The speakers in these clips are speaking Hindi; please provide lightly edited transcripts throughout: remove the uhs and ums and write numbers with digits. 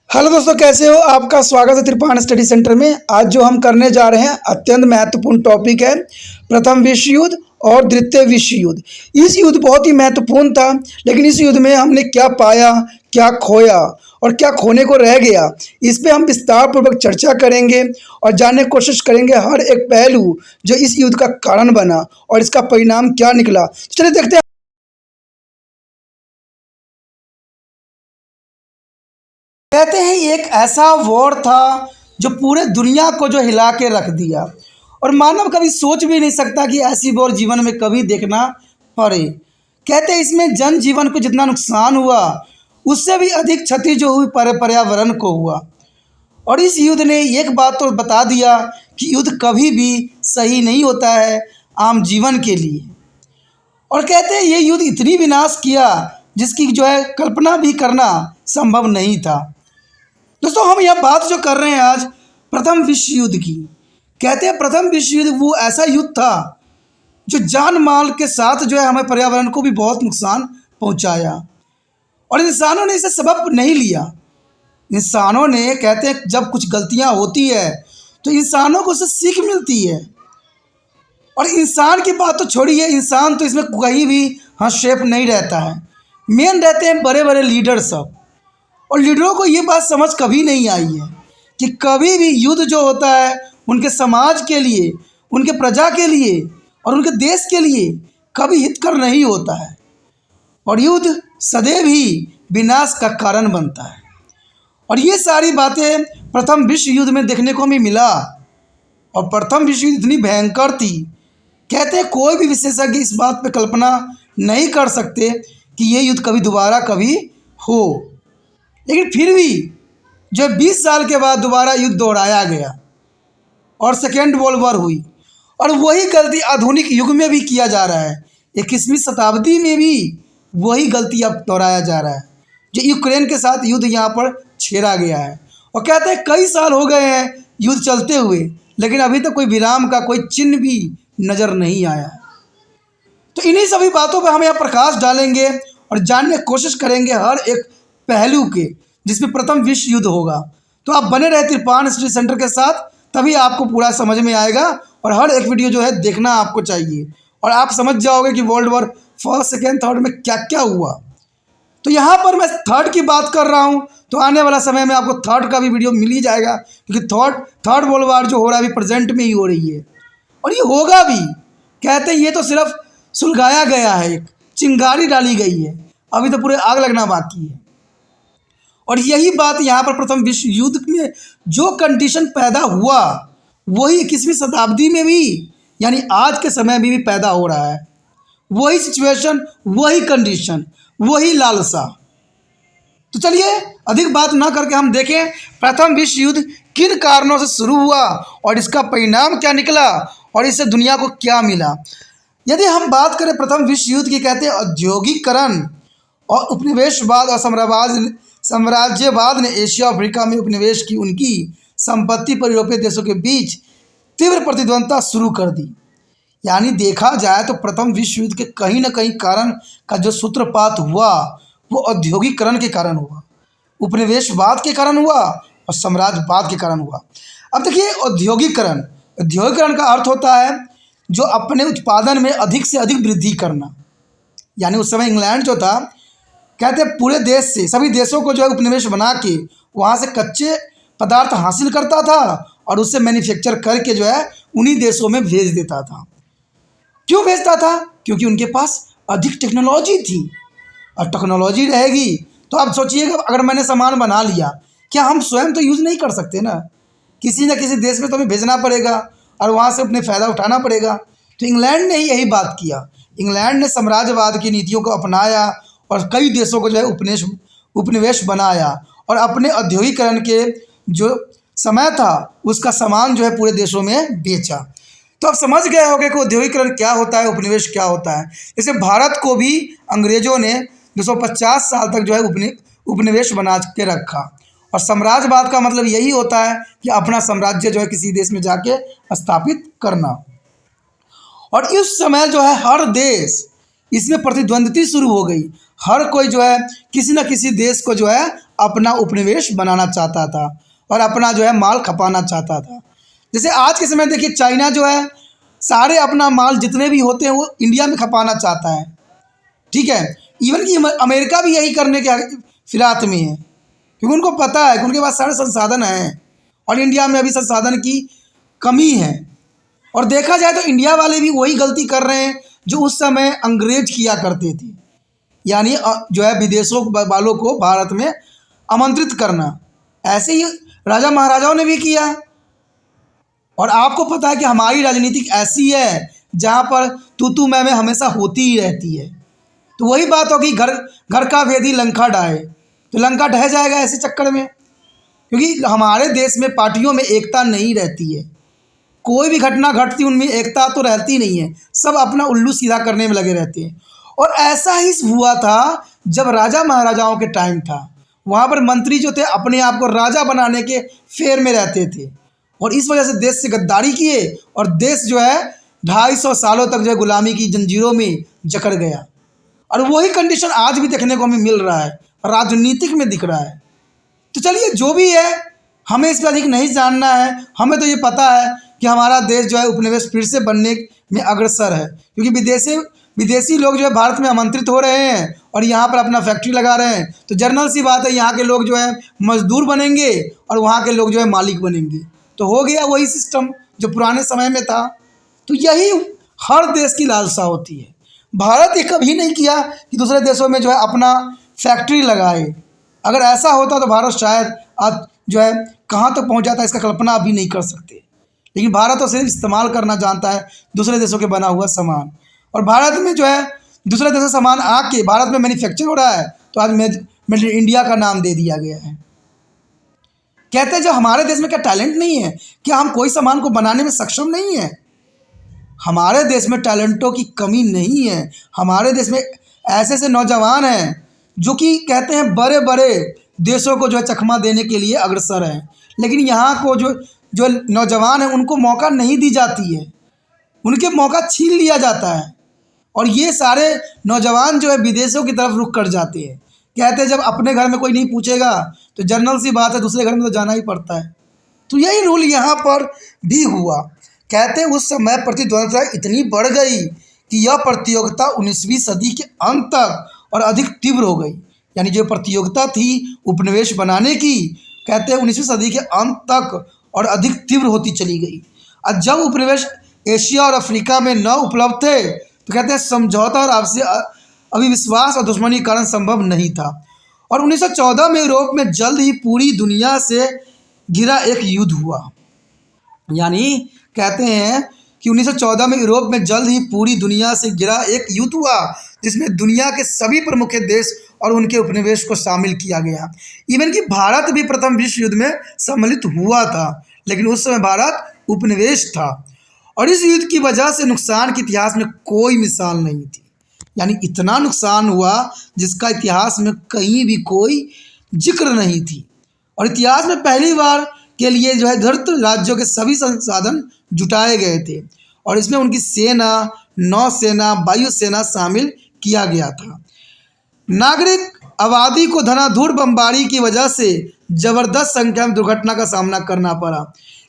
हेलो दोस्तों, कैसे हो? आपका स्वागत है त्रिपाण स्टडी सेंटर में। आज जो हम करने जा रहे हैं अत्यंत महत्वपूर्ण टॉपिक है प्रथम विश्व युद्ध और द्वितीय विश्व युद्ध। इस युद्ध बहुत ही महत्वपूर्ण था, लेकिन इस युद्ध में हमने क्या पाया, क्या खोया और क्या खोने को रह गया, इस पे हम विस्तार पूर्वक चर्चा करेंगे और जानने की कोशिश करेंगे हर एक पहलू जो इस युद्ध का कारण बना और इसका परिणाम क्या निकला। तो चलिए देखते हैं। कहते हैं एक ऐसा वॉर था जो पूरे दुनिया को जो हिला के रख दिया और मानव कभी सोच भी नहीं सकता कि ऐसी वॉर जीवन में कभी देखना पड़े। कहते हैं इसमें जनजीवन को जितना नुकसान हुआ उससे भी अधिक क्षति जो हुई पर्यावरण को हुआ। और इस युद्ध ने एक बात तो बता दिया कि युद्ध कभी भी सही नहीं होता है आम जीवन के लिए। और कहते हैं ये युद्ध इतनी विनाश किया जिसकी जो है कल्पना भी करना संभव नहीं था। दोस्तों, हम यह बात जो कर रहे हैं आज प्रथम विश्व युद्ध की। कहते हैं प्रथम विश्व युद्ध वो ऐसा युद्ध था जो जान माल के साथ जो है हमें पर्यावरण को भी बहुत नुकसान पहुंचाया और इंसानों ने इसे सबक नहीं लिया। इंसानों ने, कहते हैं जब कुछ गलतियां होती है तो इंसानों को उससे सीख मिलती है। और इंसान की बात तो छोड़िए, इंसान तो इसमें कहीं भी हस्तक्षेप नहीं रहता है। मेन रहते हैं बड़े बड़े लीडर सब। और लीडरों को ये बात समझ कभी नहीं आई है कि कभी भी युद्ध जो होता है उनके समाज के लिए, उनके प्रजा के लिए और उनके देश के लिए कभी हितकर नहीं होता है और युद्ध सदैव ही विनाश का कारण बनता है। और ये सारी बातें प्रथम विश्व युद्ध में देखने को भी मिला। और प्रथम विश्व युद्ध इतनी भयंकर थी, कहते हैं कोई भी विशेषज्ञ इस बात पे कल्पना नहीं कर सकते कि ये युद्ध कभी दोबारा कभी हो। लेकिन फिर भी जो 20 साल के बाद दोबारा युद्ध दोहराया गया और सेकेंड वर्ल्ड वॉर हुई और वही गलती आधुनिक युग में भी किया जा रहा है। 21वीं शताब्दी में भी वही गलती अब दोहराया जा रहा है जो यूक्रेन के साथ युद्ध यहाँ पर छेड़ा गया है। और कहते हैं कई साल हो गए हैं युद्ध चलते हुए, लेकिन अभी तक कोई विराम का कोई चिन्ह भी नज़र नहीं आया। तो इन्हीं सभी बातों पर हम यहाँ प्रकाश डालेंगे और जानने की कोशिश करेंगे हर एक पहलू के जिसमें प्रथम विश्व युद्ध होगा। तो आप बने रहे त्रिपाण स्टडी सेंटर के साथ, तभी आपको पूरा समझ में आएगा और हर एक वीडियो जो है देखना आपको चाहिए और आप समझ जाओगे कि world war first, second, third में क्या क्या हुआ। तो यहाँ पर मैं थर्ड की बात कर रहा हूँ, तो आने वाला समय में आपको थर्ड का भी वीडियो मिल ही जाएगा, क्योंकि थर्ड वर्ल्ड वॉर जो हो रहा है अभी प्रेजेंट में ही हो रही है और ये होगा भी। कहते हैं ये तो सिर्फ सुलगाया गया है, एक चिंगारी डाली गई है, अभी तो पूरे आग लगना बाकी है। और यही बात यहाँ पर प्रथम विश्व युद्ध में जो कंडीशन पैदा हुआ वही 21वीं शताब्दी में भी, यानी आज के समय में भी पैदा हो रहा है। वही सिचुएशन, वही कंडीशन, वही लालसा। तो चलिए अधिक बात ना करके हम देखें प्रथम विश्व युद्ध किन कारणों से शुरू हुआ और इसका परिणाम क्या निकला और इससे दुनिया को क्या मिला। यदि हम बात करें प्रथम विश्व युद्ध की, कहते हैं औद्योगिकरण और उपनिवेशवाद और साम्राज्यवाद ने एशिया अफ्रीका में उपनिवेश की उनकी संपत्ति पर यूरोपीय देशों के बीच तीव्र प्रतिद्वंद्विता शुरू कर दी। यानी देखा जाए तो प्रथम विश्व युद्ध के कहीं ना कहीं कारण का जो सूत्रपात हुआ वो औद्योगिकरण के कारण हुआ, उपनिवेशवाद के कारण हुआ और साम्राज्यवाद के कारण हुआ। अब देखिए औद्योगिकरण का अर्थ होता है जो अपने उत्पादन में अधिक से अधिक वृद्धि करना। यानी उस समय इंग्लैंड जो था, कहते हैं पूरे देश से, सभी देशों को जो है उपनिवेश बना के वहाँ से कच्चे पदार्थ हासिल करता था और उससे मैन्युफैक्चर करके जो है उन्हीं देशों में भेज देता था। क्यों भेजता था? क्योंकि उनके पास अधिक टेक्नोलॉजी थी और टेक्नोलॉजी रहेगी तो आप सोचिएगा अगर मैंने सामान बना लिया, क्या हम स्वयं तो यूज़ नहीं कर सकते ना, किसी न किसी देश में तो हमें भेजना पड़ेगा और वहाँ से अपने फ़ायदा उठाना पड़ेगा। तो इंग्लैंड ने ही यही बात किया। इंग्लैंड ने साम्राज्यवाद की नीतियों को अपनाया और कई देशों को जो है उपनिवेश बनाया और अपने औद्योगिकरण के जो समय था उसका सामान जो है पूरे देशों में बेचा। तो आप समझ गए होंगे कि औद्योगिकरण क्या होता है, उपनिवेश क्या होता है। जैसे भारत को भी अंग्रेज़ों ने 250 साल तक जो है उपनिवेश बना के रखा और साम्राज्यवाद का मतलब यही होता है कि अपना साम्राज्य जो है किसी देश में जाके स्थापित करना। और इस समय जो है हर देश इसमें प्रतिद्वंद्विता शुरू हो गई। हर कोई जो है किसी न किसी देश को जो है अपना उपनिवेश बनाना चाहता था और अपना जो है माल खपाना चाहता था। जैसे आज के समय देखिए चाइना जो है सारे अपना माल जितने भी होते हैं वो इंडिया में खपाना चाहता है, ठीक है। इवन कि अमेरिका भी यही करने के फिराक में है, क्योंकि उनको पता है कि उनके पास सारे संसाधन हैं और इंडिया में अभी संसाधन की कमी है। और देखा जाए तो इंडिया वाले भी वही गलती कर रहे हैं जो उस समय अंग्रेज किया करते थे, यानी जो है विदेशों वालों को भारत में आमंत्रित करना। ऐसे ही राजा महाराजाओं ने भी किया। और आपको पता है कि हमारी राजनीति ऐसी है जहाँ पर तू मैं हमेशा होती ही रहती है। तो वही बात होगी, घर घर का भेदी लंका ढाए, तो लंका ढह जाएगा ऐसे चक्कर में, क्योंकि हमारे देश में पार्टियों में एकता नहीं रहती है। कोई भी घटना घटती उनमें एकता तो रहती नहीं है, सब अपना उल्लू सीधा करने में लगे रहते हैं। और ऐसा ही हुआ था जब राजा महाराजाओं के टाइम था, वहाँ पर मंत्री जो थे अपने आप को राजा बनाने के फेर में रहते थे और इस वजह से देश से गद्दारी किए और देश जो है 250 सालों तक जो है गुलामी की जंजीरों में जकड़ गया। और वही कंडीशन आज भी देखने को हमें मिल रहा है, राजनीतिक में दिख रहा है। तो चलिए जो भी है, हमें इस पर अधिक नहीं जानना है। हमें तो ये पता है कि हमारा देश जो है उपनिवेश फिर से बनने में अग्रसर है, क्योंकि विदेशी लोग जो है भारत में आमंत्रित हो रहे हैं और यहाँ पर अपना फैक्ट्री लगा रहे हैं। तो जनरल सी बात है, यहाँ के लोग जो है मजदूर बनेंगे और वहाँ के लोग जो है मालिक बनेंगे। तो हो गया वही सिस्टम जो पुराने समय में था। तो यही हर देश की लालसा होती है। भारत ये कभी नहीं किया कि दूसरे देशों में जो है अपना फैक्ट्री लगाए। अगर ऐसा होता तो भारत शायद आज जो है कहाँ तक पहुँच जाता है, इसका कल्पना अभी नहीं कर सकते। लेकिन भारत तो सिर्फ इस्तेमाल करना जानता है दूसरे देशों के बना हुआ सामान। और भारत में जो है दूसरे देशों से सामान आके भारत में मैन्युफैक्चर हो रहा है, तो आज मेड इन इंडिया का नाम दे दिया गया है। कहते हैं जो हमारे देश में क्या टैलेंट नहीं है, क्या हम कोई सामान को बनाने में सक्षम नहीं है? हमारे देश में टैलेंटों की कमी नहीं है। हमारे देश में ऐसे ऐसे नौजवान हैं जो कि कहते हैं बड़े बड़े देशों को जो है चकमा देने के लिए अग्रसर हैं, लेकिन यहाँ को जो नौजवान हैं उनको मौका नहीं दी जाती है, उनके मौका छीन लिया जाता है। और ये सारे नौजवान जो है विदेशों की तरफ रुख कर जाते हैं। कहते हैं जब अपने घर में कोई नहीं पूछेगा तो जनरल सी बात है दूसरे घर में तो जाना ही पड़ता है। तो यही रूल यहाँ पर भी हुआ। कहते हैं उस समय प्रतिद्वंद्विता इतनी बढ़ गई कि यह प्रतियोगिता 19वीं सदी के अंत तक और अधिक तीव्र हो गई। यानी जो प्रतियोगिता थी उपनिवेश बनाने की, कहते हैं 19वीं सदी के अंत तक और अधिक तीव्र होती चली गई। और जब उपनिवेश एशिया और अफ्रीका में न उपलब्ध थे तो कहते हैं समझौता और आपसी अविश्वास और दुश्मनी के कारण संभव नहीं था। और 1914 में यूरोप में जल्द ही पूरी दुनिया से घिरा एक युद्ध हुआ। यानी कहते हैं कि 1914 में यूरोप में जल्द ही पूरी दुनिया से घिरा एक युद्ध हुआ, जिसमें दुनिया के सभी प्रमुख देश और उनके उपनिवेश को शामिल किया गया। इवन कि भारत भी प्रथम विश्व युद्ध में सम्मिलित हुआ था, लेकिन उस समय भारत उपनिवेश था। और इस युद्ध की वजह से नुकसान के इतिहास में कोई मिसाल नहीं थी। यानी इतना नुकसान हुआ जिसका इतिहास में कहीं भी कोई जिक्र नहीं थी। और इतिहास में पहली बार के लिए जो है धृत राज्यों के सभी संसाधन जुटाए गए थे और इसमें उनकी सेना, नौसेना, वायुसेना शामिल किया गया था। नागरिक आबादी को धनाधूर बमबारी की वजह से जबरदस्त संख्या में दुर्घटना का सामना करना पड़ा।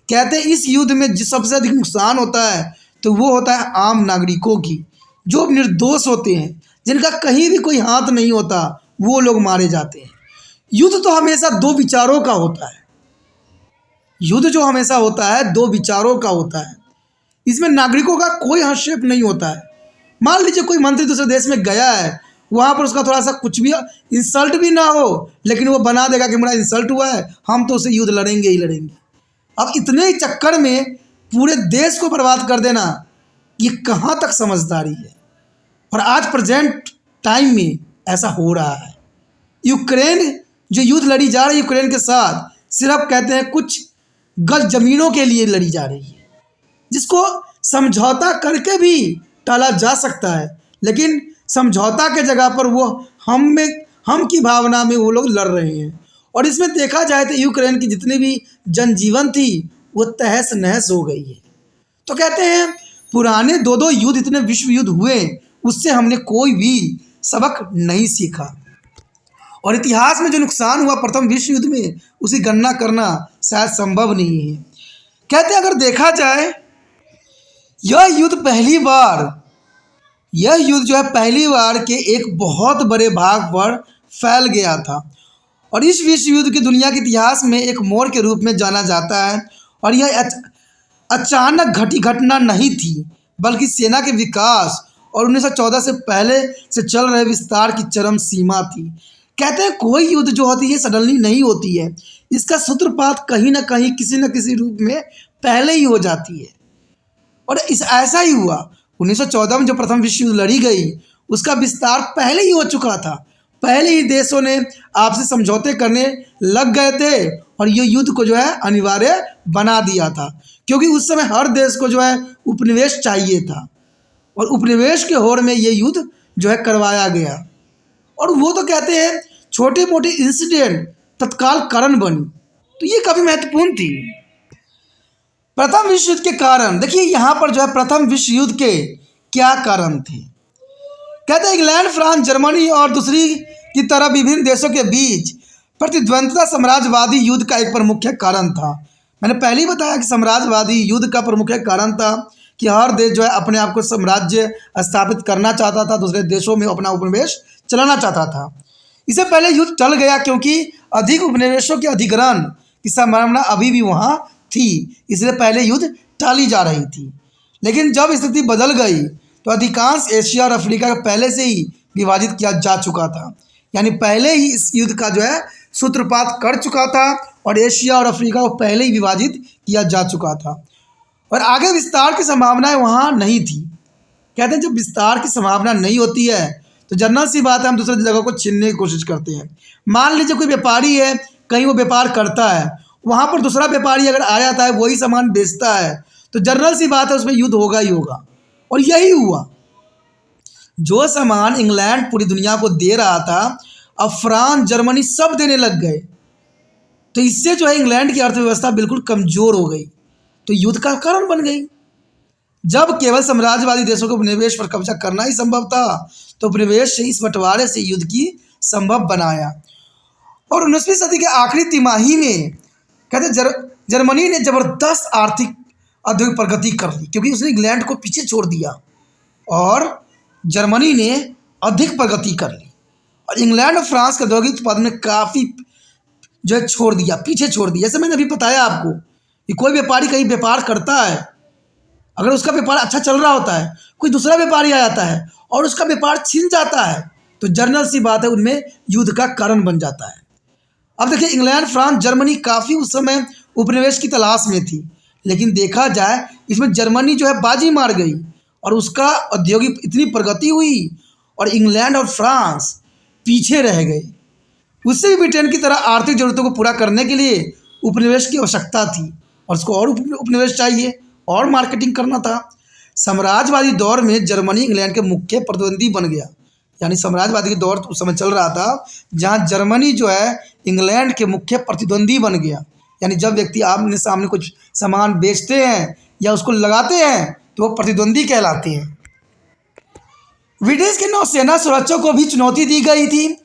कहते हैं इस युद्ध में जो सबसे अधिक नुकसान होता है तो वो होता है आम नागरिकों की, जो निर्दोष होते हैं, जिनका कहीं भी कोई हाथ नहीं होता, वो लोग मारे जाते हैं। युद्ध तो हमेशा दो विचारों का होता है। युद्ध जो हमेशा होता है दो विचारों का होता है। इसमें नागरिकों का कोई हस्तक्षेप नहीं होता है। मान लीजिए कोई मंत्री दूसरे देश में गया है, वहाँ पर उसका थोड़ा सा कुछ भी इंसल्ट भी ना हो, लेकिन वो बना देगा कि मेरा इंसल्ट हुआ है, हम तो उसे युद्ध लड़ेंगे ही लड़ेंगे। अब इतने ही चक्कर में पूरे देश को बर्बाद कर देना, ये कहाँ तक समझदारी है? और आज प्रेजेंट टाइम में ऐसा हो रहा है। यूक्रेन जो युद्ध लड़ी जा रही है यूक्रेन के साथ, सिर्फ कहते हैं कुछ गज ज़मीनों के लिए लड़ी जा रही है, जिसको समझौता करके भी टाला जा सकता है। लेकिन समझौता के जगह पर वो हम की भावना में वो लोग लड़ रहे हैं। और इसमें देखा जाए तो यूक्रेन की जितनी भी जनजीवन थी वो तहस नहस हो गई है। तो कहते हैं पुराने दो युद्ध, इतने विश्व युद्ध हुए, उससे हमने कोई भी सबक नहीं सीखा। और इतिहास में जो नुकसान हुआ प्रथम विश्व युद्ध में उसकी गणना करना शायद संभव नहीं है। कहते हैं अगर देखा जाए यह युद्ध पहली बार यह युद्ध जो है पहली बार के एक बहुत बड़े भाग पर फैल गया था और इस विश्व युद्ध की दुनिया के इतिहास में एक मोड़ के रूप में जाना जाता है। और यह अचानक घटी घटना नहीं थी बल्कि सेना के विकास और 1914 से पहले से चल रहे विस्तार की चरम सीमा थी। कहते हैं कोई युद्ध जो होती है सडनली नहीं होती है, इसका सूत्रपात कहीं ना कहीं किसी न किसी रूप में पहले ही हो जाती है। और ऐसा ही हुआ 1914 में जो प्रथम विश्व युद्ध लड़ी गई उसका विस्तार पहले ही हो चुका था। पहले ही देशों ने आपसे समझौते करने लग गए थे और ये युद्ध को जो है अनिवार्य बना दिया था, क्योंकि उस समय हर देश को जो है उपनिवेश चाहिए था और उपनिवेश के होड़ में ये युद्ध जो है करवाया गया। और वो तो कहते हैं छोटे मोटे इंसिडेंट तत्काल कारण बनी, तो ये काफ़ी महत्वपूर्ण थी। प्रथम विश्व युद्ध के कारण देखिए यहाँ पर जो है प्रथम विश्व युद्ध के क्या कारण थे। कहते हैं इंग्लैंड, फ्रांस, जर्मनी और दूसरी की तरह विभिन्न देशों के बीच प्रतिद्वंद्विता साम्राज्यवादी युद्ध का एक प्रमुख कारण था। मैंने पहले ही बताया कि साम्राज्यवादी युद्ध का प्रमुख कारण था कि हर देश जो है अपने आप को साम्राज्य स्थापित करना चाहता था, दूसरे देशों में अपना उपनिवेश चलाना चाहता था। इससे पहले युद्ध टल गया क्योंकि अधिक उपनिवेशों के अधिग्रहण की संभावना अभी भी वहाँ थी, इसलिए पहले युद्ध टाली जा रही थी। लेकिन जब स्थिति बदल गई तो अधिकांश एशिया और अफ्रीका को पहले से ही विभाजित किया जा चुका था, यानी पहले ही इस युद्ध का जो है सूत्रपात कर चुका था और एशिया और अफ्रीका को पहले ही विभाजित किया जा चुका था और आगे विस्तार की संभावनाएं वहाँ नहीं थी। कहते हैं जब विस्तार की संभावना नहीं होती है तो जनरल सी बात है हम दूसरे जगह को छीनने की कोशिश करते हैं। मान लीजिए कोई व्यापारी है, कहीं वो व्यापार करता है, वहाँ पर दूसरा व्यापारी अगर आ जाता है वही सामान बेचता है तो जनरल सी बात है उसमें युद्ध होगा ही होगा। और यही हुआ, जो सामान इंग्लैंड पूरी दुनिया को दे रहा था अब फ्रांस, जर्मनी सब देने लग गए, तो इससे जो है इंग्लैंड की अर्थव्यवस्था बिल्कुल कमज़ोर हो गई, तो युद्ध का कारण बन गई। जब केवल साम्राज्यवादी देशों के उपनिवेश पर कब्जा करना ही संभव था तो उपनिवेश से इस बंटवारे से युद्ध की संभव बनाया। और 19वीं सदी के आखिरी तिमाही में कहते जर्मनी ने ज़बरदस्त आर्थिक औद्योगिक प्रगति कर ली क्योंकि उसने इंग्लैंड को पीछे छोड़ दिया और जर्मनी ने अधिक प्रगति कर ली और इंग्लैंड और फ्रांस के औद्योगिक उत्पादन में काफ़ी जो है छोड़ दिया, पीछे छोड़ दिया। जैसे मैंने अभी बताया आपको कि कोई व्यापारी कहीं व्यापार करता है, अगर उसका व्यापार अच्छा चल रहा होता है, कोई दूसरा व्यापारी आ जाता है और उसका व्यापार छिन जाता है तो जनरल सी बात है उनमें युद्ध का कारण बन जाता है। अब देखिए इंग्लैंड, फ्रांस, जर्मनी काफ़ी उस समय उपनिवेश की तलाश में थी, लेकिन देखा जाए इसमें जर्मनी जो है बाजी मार गई और उसका औद्योगिक इतनी प्रगति हुई और इंग्लैंड और फ्रांस पीछे रह गए। उससे भी ब्रिटेन की तरह आर्थिक ज़रूरतों को पूरा करने के लिए उपनिवेश की आवश्यकता थी और उसको और उपनिवेश चाहिए और मार्केटिंग करना था। साम्राज्यवादी दौर में जर्मनी इंग्लैंड के मुख्य प्रतिद्वंदी बन गया, यानी साम्राज्यवादी के दौर उस समय चल रहा था जहाँ जर्मनी जो है इंग्लैंड के मुख्य प्रतिद्वंदी बन गया। यानी जब व्यक्ति आमने सामने कुछ सामान बेचते हैं या उसको लगाते हैं तो वो प्रतिद्वंदी कहलाते हैं। ब्रिटिश की नौसेना सुरक्षा को भी चुनौती दी गई थी।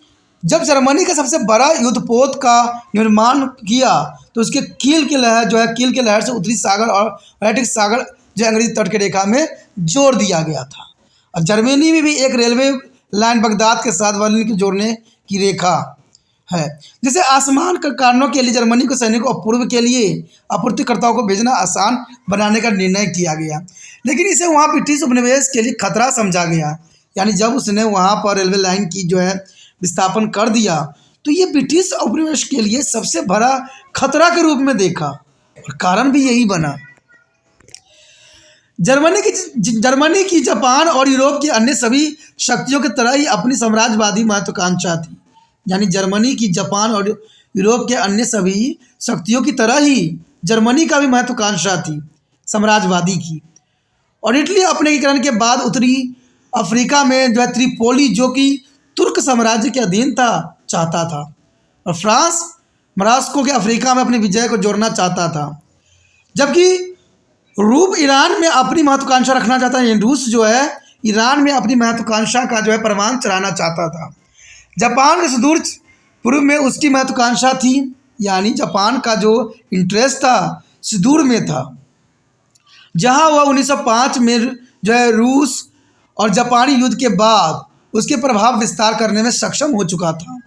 जब जर्मनी का सबसे बड़ा युद्धपोत का निर्माण किया तो उसके कील की लहर से उत्तरी सागर और अटलांटिक सागर जो अंग्रेजी तट की रेखा में जोड़ दिया गया था। और जर्मनी में भी एक रेलवे लाइन बगदाद के साथ बर्लिन को जोड़ने की रेखा है। जैसे आसमान के कारणों के लिए जर्मनी को सैनिकों और पूर्व के लिए आपूर्तिकर्ताओं को भेजना आसान बनाने का निर्णय किया गया, लेकिन इसे वहाँ ब्रिटिश उपनिवेश के लिए खतरा समझा गया। यानी जब उसने वहाँ पर रेलवे लाइन की जो है विस्थापन कर दिया तो ये ब्रिटिश उपनिवेश के लिए सबसे बड़ा खतरा के रूप में देखा और कारण भी यही बना। जर्मनी की जापान और यूरोप की अन्य सभी शक्तियों की तरह ही अपनी साम्राज्यवादी महत्वाकांक्षा थी। यानी जर्मनी की जापान और यूरोप के अन्य सभी शक्तियों की तरह ही जर्मनी का भी महत्वाकांक्षा थी साम्राज्यवादी की। और इटली अपनेकरण के बाद उत्तरी अफ्रीका में जो है त्रिपोली जो कि तुर्क साम्राज्य के अधीन था चाहता था और फ्रांस मोरक्को के अफ्रीका में अपनी विजय को जोड़ना चाहता था, जबकि रूस ईरान में अपनी महत्वाकांक्षा रखना चाहता है। रूस जो है ईरान में अपनी महत्वाकांक्षा का जो है परमाणु चलाना चाहता था। जापान के सुदूर पूर्व में उसकी महत्वाकांक्षा थी, यानी जापान का जो इंटरेस्ट था सुदूर में था, जहां वह 1905 में जो है रूस और जापानी युद्ध के बाद उसके प्रभाव विस्तार करने में सक्षम हो चुका था।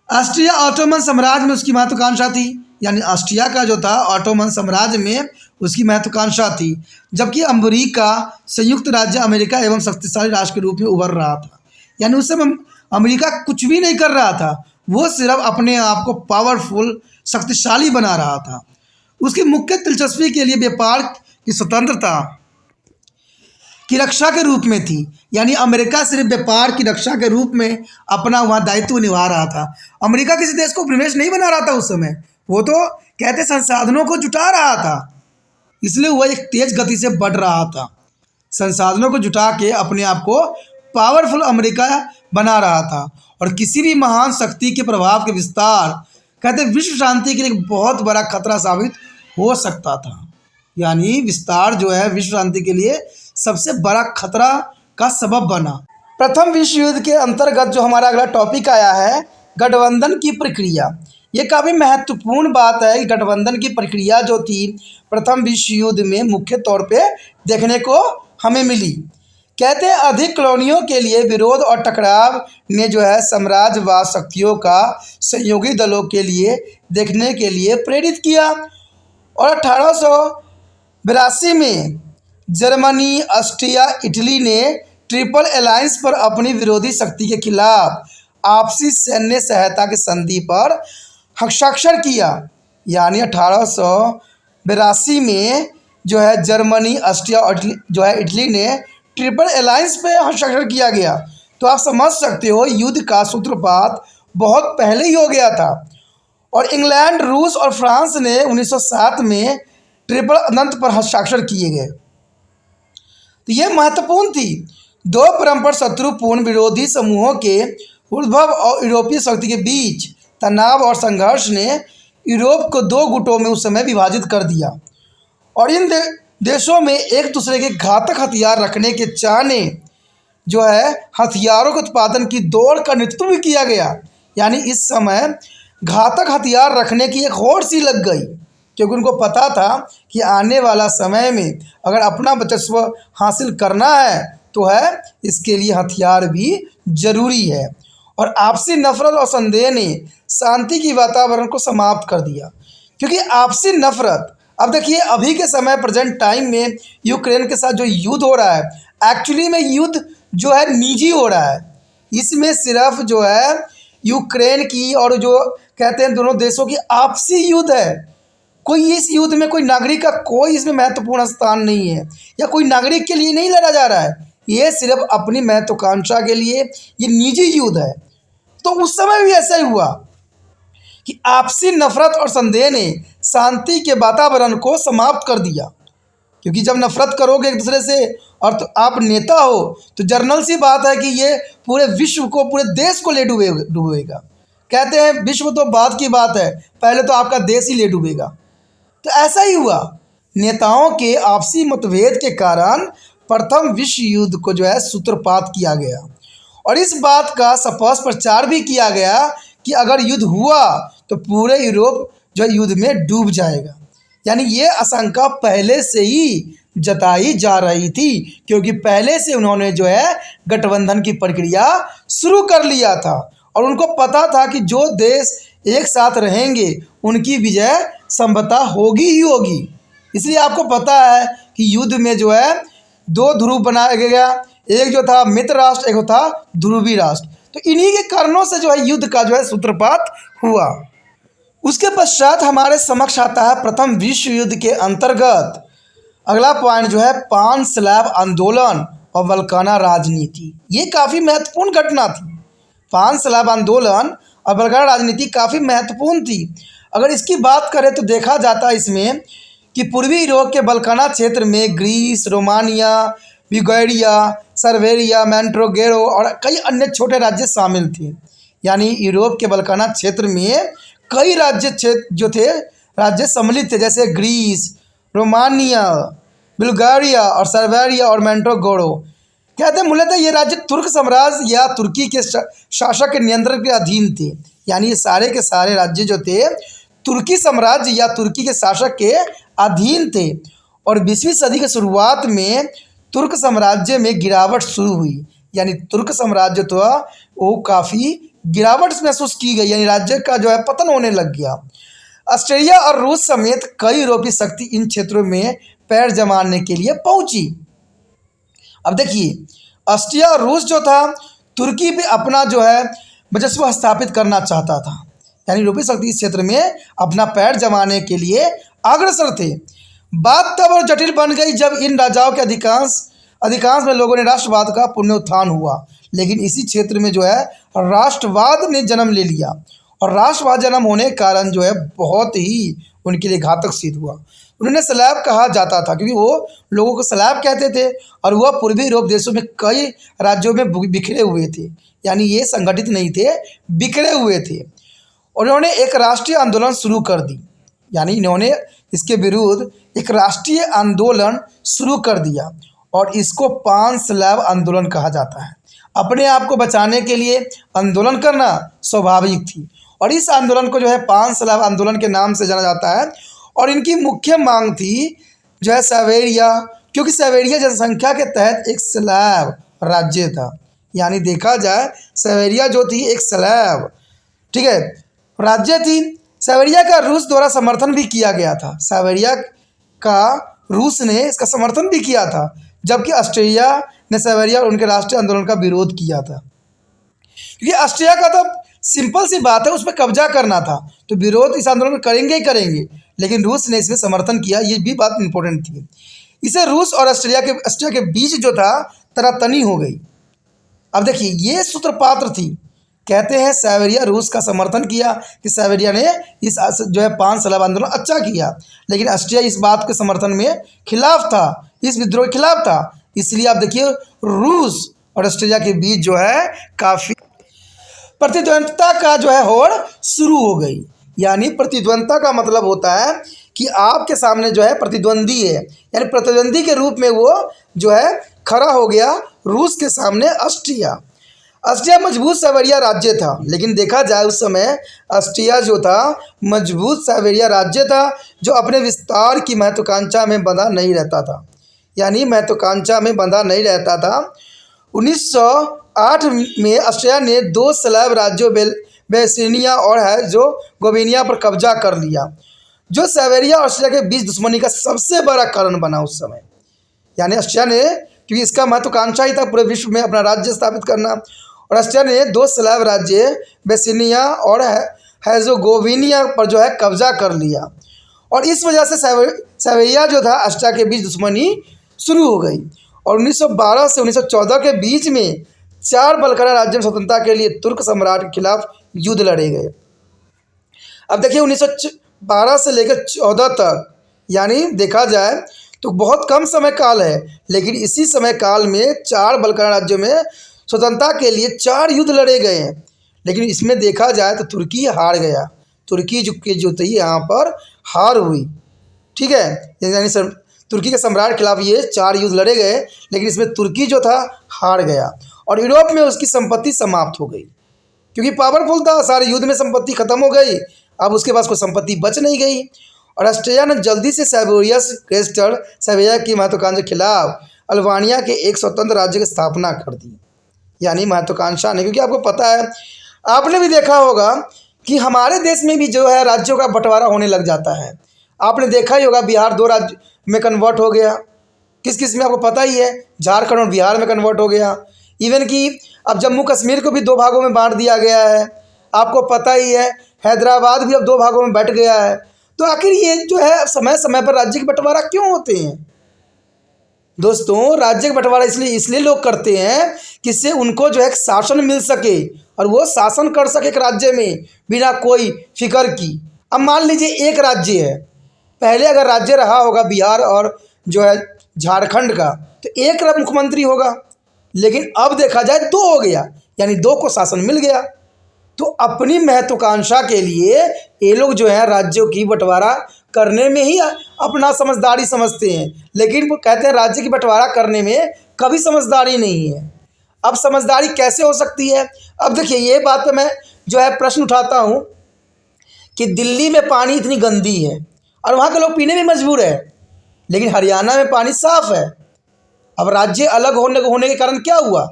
ऑस्ट्रिया ऑटोमन साम्राज्य में उसकी महत्वाकांक्षा थी, यानी ऑस्ट्रिया का जो था ऑटोमन साम्राज्य में उसकी महत्वाकांक्षा थी, जबकि अमेरिका संयुक्त राज्य अमेरिका एवं शक्तिशाली राष्ट्र के रूप में उभर रहा था। यानी उस समय अमेरिका कुछ भी नहीं कर रहा था, वो सिर्फ अपने आप को पावरफुल शक्तिशाली बना रहा था। उसकी मुख्य दिलचस्पी के लिए व्यापार की स्वतंत्रता की रक्षा के रूप में थी, यानी अमेरिका सिर्फ व्यापार की रक्षा के रूप में अपना वहाँ दायित्व निभा रहा था। अमेरिका किसी देश को उपनिवेश नहीं बना रहा था उस समय, वो तो कहते संसाधनों को जुटा रहा था, इसलिए वह एक तेज गति से बढ़ रहा था, संसाधनों को जुटा के अपने आप को पावरफुल अमेरिका बना रहा था। और किसी भी महान शक्ति के प्रभाव के विस्तार कहते विश्व शांति के लिए एक बहुत बड़ा खतरा साबित हो सकता था। यानी विस्तार जो है विश्व शांति के लिए सबसे बड़ा खतरा का सबब बना। प्रथम विश्व युद्ध के अंतर्गत जो हमारा अगला टॉपिक आया है गठबंधन की प्रक्रिया। ये काफ़ी महत्वपूर्ण बात है कि गठबंधन की प्रक्रिया जो थी प्रथम विश्व युद्ध में मुख्य तौर पे देखने को हमें मिली। कहते हैं अधिक कॉलोनियों के लिए विरोध और टकराव ने जो है साम्राज्यवाद शक्तियों का सहयोगी दलों के लिए देखने के लिए प्रेरित किया। और 1882 में जर्मनी, ऑस्ट्रिया, इटली ने ट्रिपल अलायंस पर अपनी विरोधी शक्ति के खिलाफ आपसी सैन्य सहायता की संधि पर हस्ताक्षर किया। यानी 1882 में जो है जर्मनी, ऑस्ट्रिया और जो है इटली ने ट्रिपल अलायंस पे हस्ताक्षर किया गया। तो आप समझ सकते हो युद्ध का सूत्रपात बहुत पहले ही हो गया था। और इंग्लैंड, रूस और फ्रांस ने 1907 में ट्रिपल अनंत पर हस्ताक्षर किए गए। तो ये महत्वपूर्ण थी। दो परस्पर शत्रुपूर्ण विरोधी समूहों के उद्भव और यूरोपीय शक्ति के बीच तनाव और संघर्ष ने यूरोप को दो गुटों में उस समय विभाजित कर दिया। और इन देशों में एक दूसरे के घातक हथियार रखने के चाहने जो है हथियारों के उत्पादन की दौड़ का नेतृत्व भी किया गया। यानी इस समय घातक हथियार रखने की एक होड़ सी लग गई, क्योंकि उनको पता था कि आने वाला समय में अगर अपना वर्चस्व हासिल करना है तो है इसके लिए हथियार भी ज़रूरी है। और आपसी नफरत और संदेह ने शांति की वातावरण को समाप्त कर दिया, क्योंकि आपसी नफरत, अब देखिए अभी के समय प्रेजेंट टाइम में यूक्रेन के साथ जो युद्ध हो रहा है, एक्चुअली में युद्ध जो है निजी हो रहा है। इसमें सिर्फ जो है यूक्रेन की और जो कहते हैं दोनों देशों की आपसी युद्ध है। कोई इस युद्ध में कोई नागरिक का कोई इसमें महत्वपूर्ण स्थान नहीं है, या कोई नागरिक के लिए नहीं लड़ा जा रहा है। ये सिर्फ अपनी महत्वाकांक्षा के लिए ये निजी युद्ध है। तो उस समय भी ऐसा ही हुआ कि आपसी नफरत और संदेह ने शांति के वातावरण को समाप्त कर दिया, क्योंकि जब नफरत करोगे एक दूसरे से और तो आप नेता हो तो जर्नल सी बात है कि ये पूरे विश्व को, पूरे देश को ले डूबेगा। कहते हैं विश्व तो बाद की बात है, पहले तो आपका देश ही ले डूबेगा। तो ऐसा ही हुआ। नेताओं के आपसी मतभेद के कारण प्रथम विश्व युद्ध को जो है सूत्रपात किया गया। और इस बात का स्पष्ट प्रचार भी किया गया कि अगर युद्ध हुआ तो पूरे यूरोप जो युद्ध में डूब जाएगा। यानी ये आशंका पहले से ही जताई जा रही थी, क्योंकि पहले से उन्होंने जो है गठबंधन की प्रक्रिया शुरू कर लिया था। और उनको पता था कि जो देश एक साथ रहेंगे उनकी विजय संभवतः होगी ही होगी। इसलिए आपको पता है कि युद्ध में जो है दो ध्रुव बनाया गया, एक जो था मित्र राष्ट्र, एक था ध्रुवी राष्ट्र। तो इन्हीं के कारणों से जो है युद्ध का जो है सूत्रपात हुआ। उसके पश्चात हमारे समक्ष आता है प्रथम विश्व युद्ध के अंतर्गत अगला पॉइंट जो है पान स्लैब आंदोलन और बल्काना राजनीति। ये काफ़ी महत्वपूर्ण घटना थी। पान स्लैब आंदोलन और बल्काना राजनीति काफ़ी महत्वपूर्ण थी। अगर इसकी बात करें तो देखा जाता है इसमें कि पूर्वी यूरोप के बल्काना क्षेत्र में ग्रीस, रोमानिया, बुल्गारिया, सर्वेरिया, मोंटेनेग्रो और कई अन्य छोटे राज्य शामिल थे। यानी यूरोप के बल्काना क्षेत्र में कई राज्य सम्मिलित थे, जैसे ग्रीस, रोमानिया, बुल्गारिया और सर्वेरिया और मोंटेनेग्रो। कहते हैं मूलतः ये राज्य तुर्क साम्राज्य या तुर्की के शासक के नियंत्रण के अधीन थे। यानी ये सारे के सारे राज्य जो थे तुर्की साम्राज्य या तुर्की के शासक के अधीन थे। और 20वीं सदी के शुरुआत में तुर्क साम्राज्य में गिरावट शुरू हुई, यानी तुर्क साम्राज्य तो वो काफ़ी गिरावट महसूस की गई, यानी राज्य का जो है पतन होने लग गया। ऑस्ट्रिया और रूस समेत कई यूरोपीय शक्ति इन क्षेत्रों में पैर जमाने के लिए पहुंची। अब देखिए, ऑस्ट्रिया और रूस जो था तुर्की पे अपना जो है वर्चस्व स्थापित करना चाहता था, यानी यूरोपीय शक्ति इस क्षेत्र में अपना पैर जमाने के लिए अग्रसर थे। बात तब और जटिल बन गई जब इन राजाओं के अधिकांश में लोगों ने राष्ट्रवाद का पुनरुत्थान हुआ, लेकिन इसी क्षेत्र में जो है राष्ट्रवाद ने जन्म ले लिया। और राष्ट्रवाद जन्म होने के कारण जो है बहुत ही उनके लिए घातक सिद्ध हुआ। उन्हें स्लैब कहा जाता था क्योंकि वो लोगों को स्लैब कहते थे, और वह पूर्वी यूरोप देशों में कई राज्यों में बिखरे हुए थे, यानी ये संगठित नहीं थे, बिखरे हुए थे। और उन्होंने एक राष्ट्रीय आंदोलन शुरू कर दी, यानी इन्होंने इसके विरुद्ध एक राष्ट्रीय आंदोलन शुरू कर दिया, और इसको पान स्लैब आंदोलन कहा जाता है। अपने आप को बचाने के लिए आंदोलन करना स्वाभाविक थी, और इस आंदोलन को जो है पान स्लैब आंदोलन के नाम से जाना जाता है। और इनकी मुख्य मांग थी जो है साइबेरिया, क्योंकि साइबेरिया जनसंख्या के तहत एक स्लैब राज्य था, यानी देखा जाए साइबेरिया जो थी एक स्लैब, ठीक है, राज्य थी। साइबेरिया का रूस द्वारा समर्थन भी किया गया था, साइबेरिया का रूस ने इसका समर्थन भी किया था, जबकि ऑस्ट्रिया ने साइबेरिया और उनके राष्ट्रीय आंदोलन का विरोध किया था। क्योंकि ऑस्ट्रिया का तो सिंपल सी बात है, उस पर कब्जा करना था, तो विरोध इस आंदोलन में करेंगे ही करेंगे, लेकिन रूस ने इसमें समर्थन किया, ये भी बात इंपॉर्टेंट थी। इसे रूस और ऑस्ट्रिया के बीच जो था तनातनी हो गई। अब देखिए, ये सूत्रपात्र थी, कहते हैं साइबेरिया रूस का समर्थन किया कि साइबेरिया ने इस जो है पान स्लैब आंदोलन अच्छा किया, लेकिन ऑस्ट्रिया इस बात के समर्थन में खिलाफ था, इस विद्रोह के खिलाफ था। इसलिए आप देखिए रूस और ऑस्ट्रिया के बीच जो है काफ़ी प्रतिद्वंद्विता का जो है होड़ शुरू हो गई। यानी प्रतिद्वंद्विता का मतलब होता है कि आपके सामने जो है प्रतिद्वंदी है, यानी प्रतिद्वंदी के रूप में वो जो है खड़ा हो गया रूस के सामने ऑस्ट्रिया। ऑस्ट्रिया मजबूत साइबेरिया राज्य था, लेकिन देखा जाए उस समय ऑस्ट्रिया जो था मजबूत साइबेरिया राज्य था, जो अपने विस्तार की महत्वाकांक्षा में बंधा नहीं रहता था, यानी महत्वाकांक्षा में बंधा नहीं रहता था। 1908 में ऑस्ट्रिया ने 2 स्लैब राज्यों बेसिनिया और है जो गोविनिया पर कब्जा कर लिया, जो साइबेरिया और ऑस्ट्रिया के बीच दुश्मनी का सबसे बड़ा कारण बना उस समय। यानी ऑस्ट्रिया ने, क्योंकि इसका महत्वाकांक्षा ही था पूरे विश्व में अपना राज्य स्थापित करना, और ऑस्ट्रिया ने 2 स्लैब राज्य बेसिनिया और हेर्ज़ेगोविना पर जो है कब्जा कर लिया, और इस वजह से साइबेरिया जो था ऑस्ट्रिया के बीच दुश्मनी शुरू हो गई। और 1912 से 1914 के बीच में 4 बल्कन राज्यों में स्वतंत्रता के लिए तुर्क सम्राट के खिलाफ युद्ध लड़े गए। अब देखिए 1912 से लेकर 14 तक, यानी देखा जाए तो बहुत कम समय काल है, लेकिन इसी समय काल में 4 बल्कन राज्यों में स्वतंत्रता के लिए 4 युद्ध लड़े गए हैं। लेकिन इसमें देखा जाए तो तुर्की हार गया, तुर्की जो थी यहाँ पर हार हुई, ठीक है, यानी तुर्की के सम्राट के खिलाफ ये 4 युद्ध लड़े गए, लेकिन इसमें तुर्की जो था हार गया, और यूरोप में उसकी संपत्ति समाप्त हो गई, क्योंकि पावरफुल था, सारे युद्ध में संपत्ति खत्म हो गई, अब उसके पास कोई संपत्ति बच नहीं गई। और ऑस्ट्रिया ने जल्दी से साइबेरिया की महत्वाकांक्षा के खिलाफ अल्बानिया के एक स्वतंत्र राज्य की स्थापना कर दी, यानी महत्वाकांक्षा नहीं, क्योंकि आपको पता है, आपने भी देखा होगा कि हमारे देश में भी जो है राज्यों का बंटवारा होने लग जाता है। आपने देखा ही होगा बिहार 2 राज्य में कन्वर्ट हो गया, किस में आपको पता ही है, झारखंड और बिहार में कन्वर्ट हो गया। इवन कि अब जम्मू कश्मीर को भी 2 भागों में बांट दिया गया है, आपको पता ही है, हैदराबाद भी अब 2 भागों में बट गया है। तो आखिर ये जो है समय समय पर राज्य के बंटवारा क्यों होते हैं दोस्तों? राज्य का बंटवारा इसलिए लोग करते हैं कि इससे उनको जो है शासन मिल सके, और वो शासन कर सके एक राज्य में बिना कोई फिक्र की। अब मान लीजिए एक राज्य है, पहले अगर राज्य रहा होगा बिहार और जो है झारखंड का, तो एक मुख्यमंत्री होगा, लेकिन अब देखा जाए 2 हो गया, यानी 2 को शासन मिल गया। तो अपनी महत्वाकांक्षा के लिए ये लोग जो है राज्यों की बंटवारा करने में ही अपना समझदारी समझते हैं, लेकिन वो कहते हैं राज्य की बंटवारा करने में कभी समझदारी नहीं है। अब समझदारी कैसे हो सकती है? अब देखिए, ये बात पे मैं जो है प्रश्न उठाता हूँ कि दिल्ली में पानी इतनी गंदी है और वहाँ के लोग पीने में मजबूर है, लेकिन हरियाणा में पानी साफ है। अब राज्य अलग होने के कारण क्या हुआ,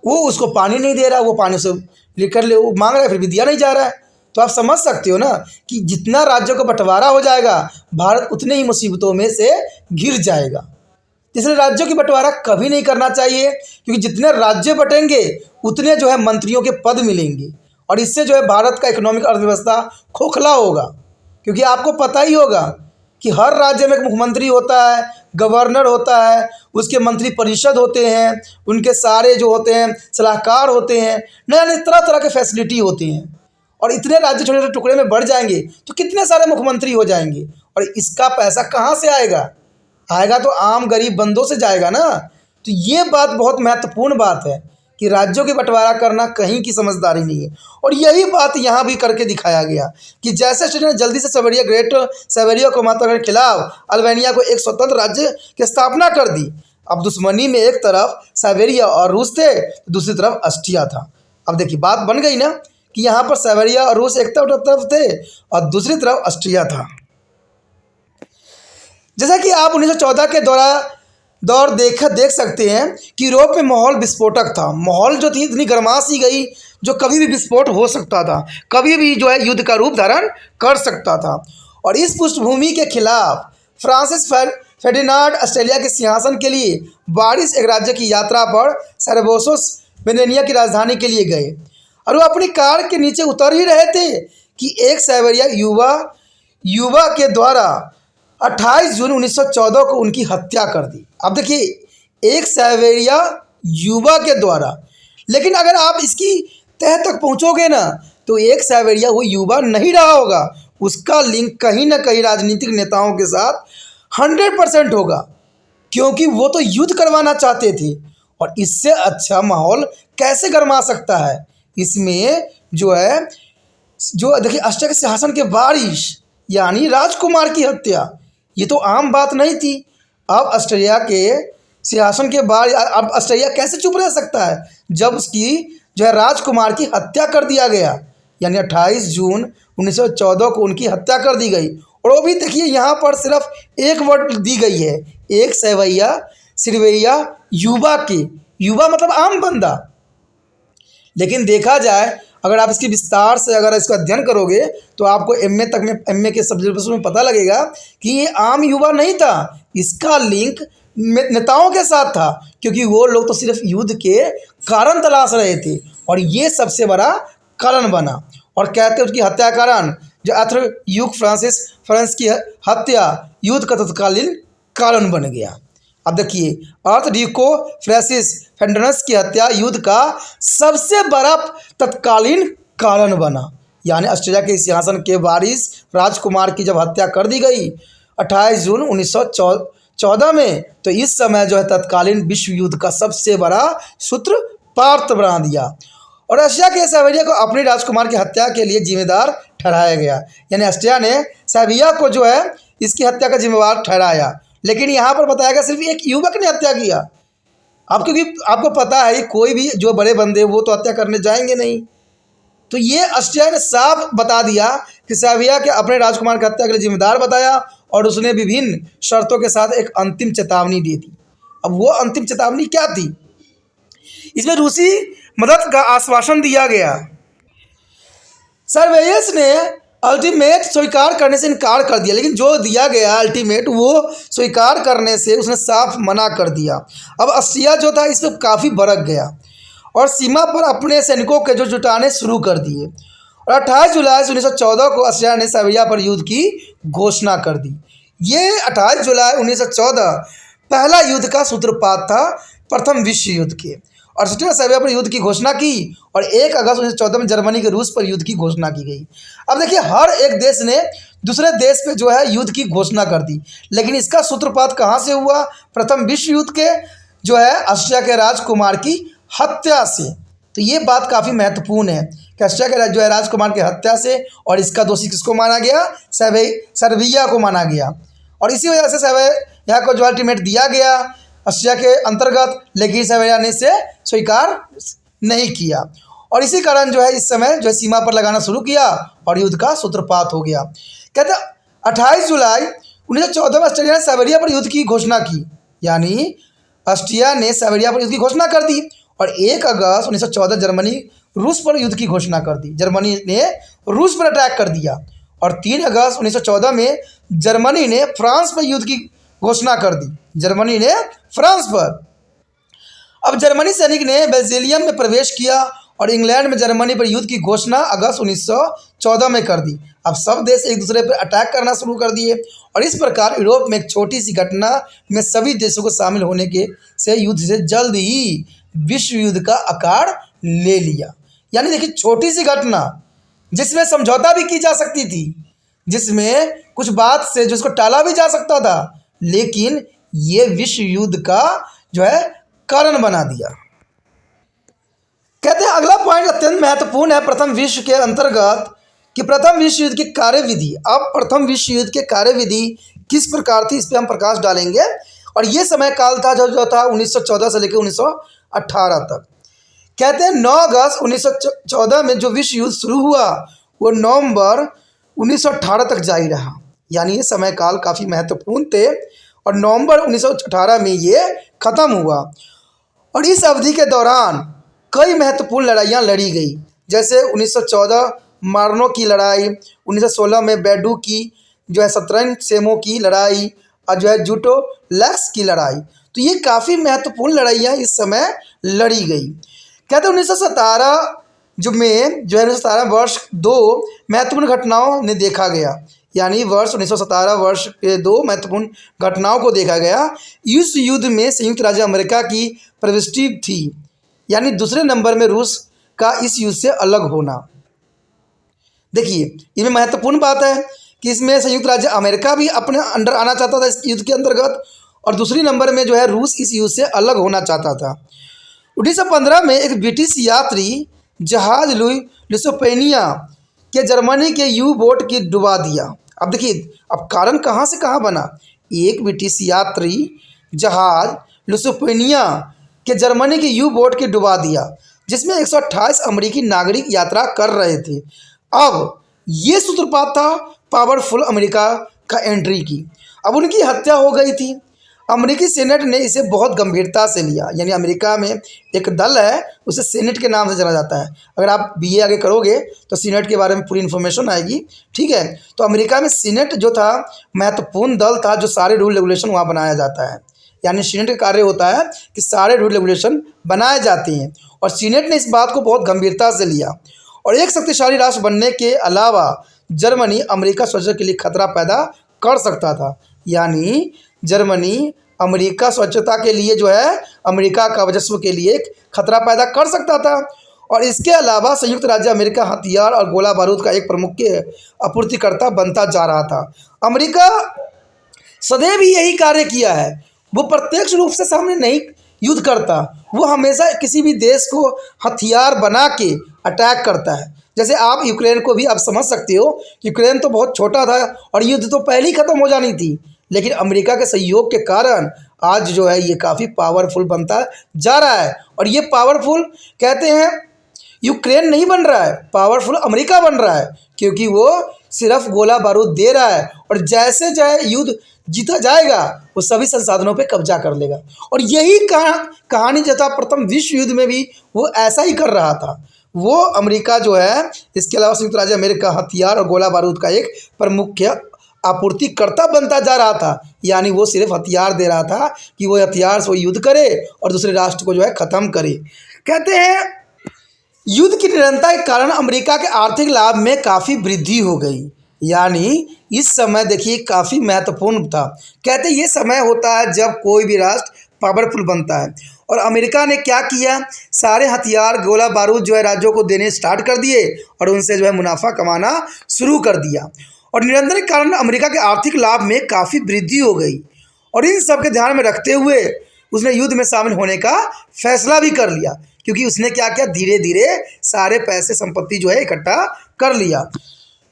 वो उसको पानी नहीं दे रहा, वो पानी से लेकर ले वो मांग रहा है, फिर भी दिया नहीं जा रहा है। तो आप समझ सकते हो ना कि जितना राज्यों का बंटवारा हो जाएगा, भारत उतने ही मुसीबतों में से घिर जाएगा। इसलिए राज्यों की बंटवारा कभी नहीं करना चाहिए, क्योंकि जितने राज्य बटेंगे उतने जो है मंत्रियों के पद मिलेंगे, और इससे जो है भारत का इकोनॉमिक अर्थव्यवस्था खोखला होगा। क्योंकि आपको पता ही होगा कि हर राज्य में एक मुख्यमंत्री होता है, गवर्नर होता है, उसके मंत्री परिषद होते हैं, उनके सारे जो होते हैं सलाहकार होते हैं, नए नए तरह तरह के फैसिलिटी होते हैं। और इतने राज्य छोटे छोटे टुकड़े में बढ़ जाएंगे तो कितने सारे मुख्यमंत्री हो जाएंगे, और इसका पैसा कहाँ से आएगा? आएगा तो आम गरीब बंदों से जाएगा ना। तो ये बात बहुत महत्वपूर्ण बात है कि राज्यों के बंटवारा करना कहीं की समझदारी नहीं है। और यही बात यहाँ भी करके दिखाया गया कि जैसे ऑस्ट्रेलिया ने जल्दी से साइबेरिया ग्रेट साइबेरिया को मात्रा के खिलाफ अल्बानिया को एक स्वतंत्र राज्य की स्थापना कर दी। अब दुश्मनी में एक तरफ साइबेरिया और रूस थे, दूसरी तरफ ऑस्ट्रिया था। अब देखिए बात बन गई ना कि यहाँ पर साइबेरिया और रूस एक तरफ थे और दूसरी तरफ ऑस्ट्रिया था। जैसा कि आप 1914 के दौर देख सकते हैं कि यूरोप में माहौल विस्फोटक था। माहौल जो थी इतनी गर्मासी गई जो कभी भी विस्फोट हो सकता था, कभी भी जो है युद्ध का रूप धारण कर सकता था। और इस पृष्ठभूमि के खिलाफ फ्रांसिस फर्डिनांड ऑस्ट्रेलिया के सिंहासन के लिए बारिश एक राज्य की यात्रा पर सेरेबोसोस बेनिया की राजधानी के लिए गए, और वो अपनी कार के नीचे उतर ही रहे थे कि एक साइबेरिया युवा के द्वारा 28 जून 1914 को उनकी हत्या कर दी। अब देखिए एक साइबेरिया युवा के द्वारा, लेकिन अगर आप इसकी तह तक पहुंचोगे ना तो एक साइबेरिया वो युवा नहीं रहा होगा, उसका लिंक कहीं ना कहीं राजनीतिक नेताओं के साथ 100% होगा, क्योंकि वो तो युद्ध करवाना चाहते थे। और इससे अच्छा माहौल कैसे गरमा सकता है? इसमें जो देखिए ऑस्ट्रिया के सिंहासन के वारिस यानी राजकुमार की हत्या, ये तो आम बात नहीं थी। अब ऑस्ट्रेलिया के सिंहासन के बाद अब ऑस्ट्रेलिया कैसे चुप रह सकता है जब उसकी जो है राजकुमार की हत्या कर दिया गया, यानी 28 जून 1914 को उनकी हत्या कर दी गई। और वो भी देखिए यहाँ पर सिर्फ एक वर्ड दी गई है, एक साइबेरिया युवा मतलब आम बंदा। लेकिन देखा जाए अगर आप इसकी विस्तार से अगर इसका अध्ययन करोगे तो आपको एमए के सब्जेक्ट में पता लगेगा कि ये आम युवा नहीं था, इसका लिंक नेताओं के साथ था, क्योंकि वो लोग तो सिर्फ युद्ध के कारण तलाश रहे थे और ये सबसे बड़ा कारण बना। और कहते हैं उसकी हत्या कारण जो आर्थर फ्रांस की हत्या युद्ध का तत्कालीन कारण बन गया। अब देखिए अर्थ ड्यूको फ्रांसिस फेडरस की हत्या युद्ध का सबसे बड़ा तत्कालीन कारण बना, यानी ऑस्ट्रेलिया के सिंहासन के वारिस राजकुमार की जब हत्या कर दी गई 28 जून 1914 में, तो इस समय जो है तत्कालीन विश्व युद्ध का सबसे बड़ा सूत्रपात बना दिया। और ऑस्ट्रिया के साइबेरिया को अपने राजकुमार की हत्या के लिए जिम्मेदार ठहराया गया, यानी ऑस्ट्रिया ने साइबेरिया को जो है इसकी हत्या का जिम्मेदार ठहराया। लेकिन यहाँ पर बताया गया सिर्फ एक युवक ने हत्या किया। अब क्योंकि आपको पता है कोई भी जो बड़े बंदे वो तो हत्या करने जाएंगे नहीं, तो ये ऑस्ट्रिया ने साफ बता दिया कि साइबेरिया के अपने राजकुमार की हत्या के लिए जिम्मेदार बताया और उसने विभिन्न शर्तों के साथ एक अंतिम चेतावनी दे दी। अब वो अंतिम चेतावनी क्या थी? इसमें रूसी मदद का आश्वासन दिया गया। सर्वेयस ने अल्टीमेट स्वीकार करने से इनकार कर दिया, लेकिन जो दिया गया अल्टीमेट वो स्वीकार करने से उसने साफ मना कर दिया। अब ऑस्ट्रिया जो था इस पर काफ़ी भड़क गया और सीमा पर अपने सैनिकों के जो जुटाने शुरू कर दिए। और 28 जुलाई 1914 को ऑस्ट्रिया ने साइबेरिया पर युद्ध की घोषणा कर दी। ये 28 जुलाई 1914 पहला युद्ध का सूत्रपात था प्रथम विश्व युद्ध के। और ऑस्ट्रिया ने साइबेरिया पर युद्ध की घोषणा की और 1 अगस्त 1914 में जर्मनी के रूस पर युद्ध की घोषणा की गई। अब देखिए हर एक देश ने दूसरे देश पे जो है युद्ध की घोषणा कर दी, लेकिन इसका सूत्रपात कहाँ से हुआ? प्रथम विश्व युद्ध के जो है ऑस्ट्रिया के राजकुमार की हत्या से। तो ये बात काफ़ी महत्वपूर्ण है कि ऑस्ट्रिया के जो है राजकुमार की हत्या से, और इसका दोषी किसको माना गया? सर्बिया को माना गया। और इसी वजह से साइबेरिया को जो अल्टीमेट दिया गया ऑस्ट्रिया के अंतर्गत, लेकिन साइबेरिया ने इसे स्वीकार नहीं किया। और इसी कारण जो है इस समय जो है सीमा पर लगाना शुरू किया और युद्ध का सूत्रपात हो गया। कहते हैं 28 जुलाई 1914 में ऑस्ट्रेलिया ने साइबेरिया पर युद्ध की घोषणा की, यानी ऑस्ट्रिया ने साइबेरिया पर युद्ध की घोषणा कर दी। और 1 अगस्त 1914 जर्मनी रूस पर युद्ध की घोषणा कर दी, जर्मनी ने रूस पर अटैक कर दिया। और 3 अगस्त 1914 में जर्मनी ने फ्रांस पर युद्ध की घोषणा कर दी, जर्मनी ने फ्रांस पर। अब जर्मनी सैनिक ने बेल्जियम में प्रवेश किया और इंग्लैंड में जर्मनी पर युद्ध की घोषणा अगस्त 1914 में कर दी। अब सब देश एक दूसरे पर अटैक करना शुरू कर दिए और इस प्रकार यूरोप में एक छोटी सी घटना में सभी देशों को शामिल होने के से युद्ध से जल्द ही विश्व युद्ध का आकार ले लिया। यानी देखिए, छोटी सी घटना जिसमें समझौता भी की जा सकती थी, जिसमें कुछ बात से जिसको टाला भी जा सकता था, लेकिन ये विश्व युद्ध का जो है कारण बना दिया। कहते हैं अगला पॉइंट अत्यंत महत्वपूर्ण है प्रथम विश्व के अंतर्गत कि प्रथम विश्व युद्ध की कार्यविधि। अब प्रथम विश्व युद्ध के कार्यविधि किस प्रकार थी, इस पर हम प्रकाश डालेंगे। और ये समय काल था जो था 1914 से लेकर 1918 तक। कहते हैं 9 अगस्त 1914 में जो विश्व युद्ध शुरू हुआ वो नवंबर 1918 तक जारी रहा, यानी ये समय काल काफ़ी महत्वपूर्ण थे और नवंबर 1918 में ये ख़त्म हुआ। और इस अवधि के दौरान कई महत्वपूर्ण लड़ाइयाँ लड़ी गई, जैसे 1914 मार्नो की लड़ाई, 1916 में बैडू की जो है शतरंज सेमो की लड़ाई और जो है जूटो लैक्स की लड़ाई। तो ये काफ़ी महत्वपूर्ण लड़ाइयाँ इस समय लड़ी गई। कहते हैं 1917 जो 1917 वर्ष 2 महत्वपूर्ण घटनाओं ने देखा गया, यानी वर्ष 1917 वर्ष के 2 महत्वपूर्ण घटनाओं को देखा गया। इस युद्ध में संयुक्त राज्य अमेरिका की प्रविष्टि थी, यानी दूसरे नंबर में रूस का इस युद्ध से अलग होना। देखिए, इसमें महत्वपूर्ण बात है कि इसमें संयुक्त राज्य अमेरिका भी अपने अंडर आना चाहता था इस युद्ध के अंतर्गत, और दूसरी नंबर में जो है रूस इस युद्ध से अलग होना चाहता था। 1915 में एक ब्रिटिश यात्री जहाज लुइसियाना के जर्मनी के यू बोट की डुबा दिया। अब देखिए, अब कारण कहाँ से कहाँ बना। एक ब्रिटिश यात्री जहाज लुइसियाना के जर्मनी के यू बोट की डुबा दिया, जिसमें 128 अमेरिकी नागरिक यात्रा कर रहे थे। अब ये सूत्रपात था पावरफुल अमेरिका का एंट्री की। अब उनकी हत्या हो गई थी। अमेरिकी सेनेट ने इसे बहुत गंभीरता से लिया, यानी अमेरिका में एक दल है उसे सेनेट के नाम से जाना जाता है। अगर आप बीए आगे करोगे तो सीनेट के बारे में पूरी इन्फॉर्मेशन आएगी, ठीक है। तो अमेरिका में सीनेट जो था महत्वपूर्ण दल था, जो सारे रूल रेगुलेशन वहाँ बनाया जाता है। यानी सीनेट का कार्य होता है कि सारे रूल रेगुलेशन बनाए जाते हैं, और सीनेट ने इस बात को बहुत गंभीरता से लिया। और एक शक्तिशाली राष्ट्र बनने के अलावा जर्मनी अमेरिका स्वच्छता के लिए खतरा पैदा कर सकता था, यानी जर्मनी अमेरिका स्वच्छता के लिए जो है अमेरिका का वर्चस्व के लिए एक खतरा पैदा कर सकता था। और इसके अलावा संयुक्त राज्य अमेरिका हथियार और गोला बारूद का एक प्रमुख आपूर्तिकर्ता बनता जा रहा था। अमेरिका सदैव ही यही कार्य किया है, वो प्रत्यक्ष रूप से सामने नहीं युद्ध करता, वो हमेशा किसी भी देश को हथियार बना के अटैक करता है। जैसे आप यूक्रेन को भी आप समझ सकते हो, यूक्रेन तो बहुत छोटा था और युद्ध तो पहले ही ख़त्म हो जानी थी, लेकिन अमेरिका के सहयोग के कारण आज जो है ये काफ़ी पावरफुल बनता जा रहा है। और ये पावरफुल कहते हैं यूक्रेन नहीं बन रहा है, पावरफुल अमेरिका बन रहा है, क्योंकि वो सिर्फ गोला बारूद दे रहा है और जैसे चाहे युद्ध जीता जाएगा वो सभी संसाधनों पे कब्जा कर लेगा। और यही कहानी जो था प्रथम विश्व युद्ध में भी वो ऐसा ही कर रहा था। वो अमेरिका जो है, इसके अलावा संयुक्त राज्य अमेरिका हथियार और गोला बारूद का एक प्रमुख आपूर्तिकर्ता बनता जा रहा था, यानी वो सिर्फ हथियार दे रहा था कि वो हथियार से वो युद्ध करे और दूसरे राष्ट्र को जो है ख़त्म करे। कहते हैं युद्ध की निरंतरता के कारण अमेरिका के आर्थिक लाभ में काफ़ी वृद्धि हो गई, यानी इस समय देखिए काफ़ी महत्वपूर्ण था। कहते ये समय होता है जब कोई भी राष्ट्र पावरफुल बनता है, और अमेरिका ने क्या किया, सारे हथियार गोला बारूद जो है राज्यों को देने स्टार्ट कर दिए और उनसे जो है मुनाफा कमाना शुरू कर दिया। और निरंतर के कारण अमेरिका के आर्थिक लाभ में काफ़ी वृद्धि हो गई, और इन सब के ध्यान में रखते हुए उसने युद्ध में शामिल होने का फैसला भी कर लिया, क्योंकि उसने क्या किया, धीरे धीरे सारे पैसे संपत्ति जो है इकट्ठा कर लिया।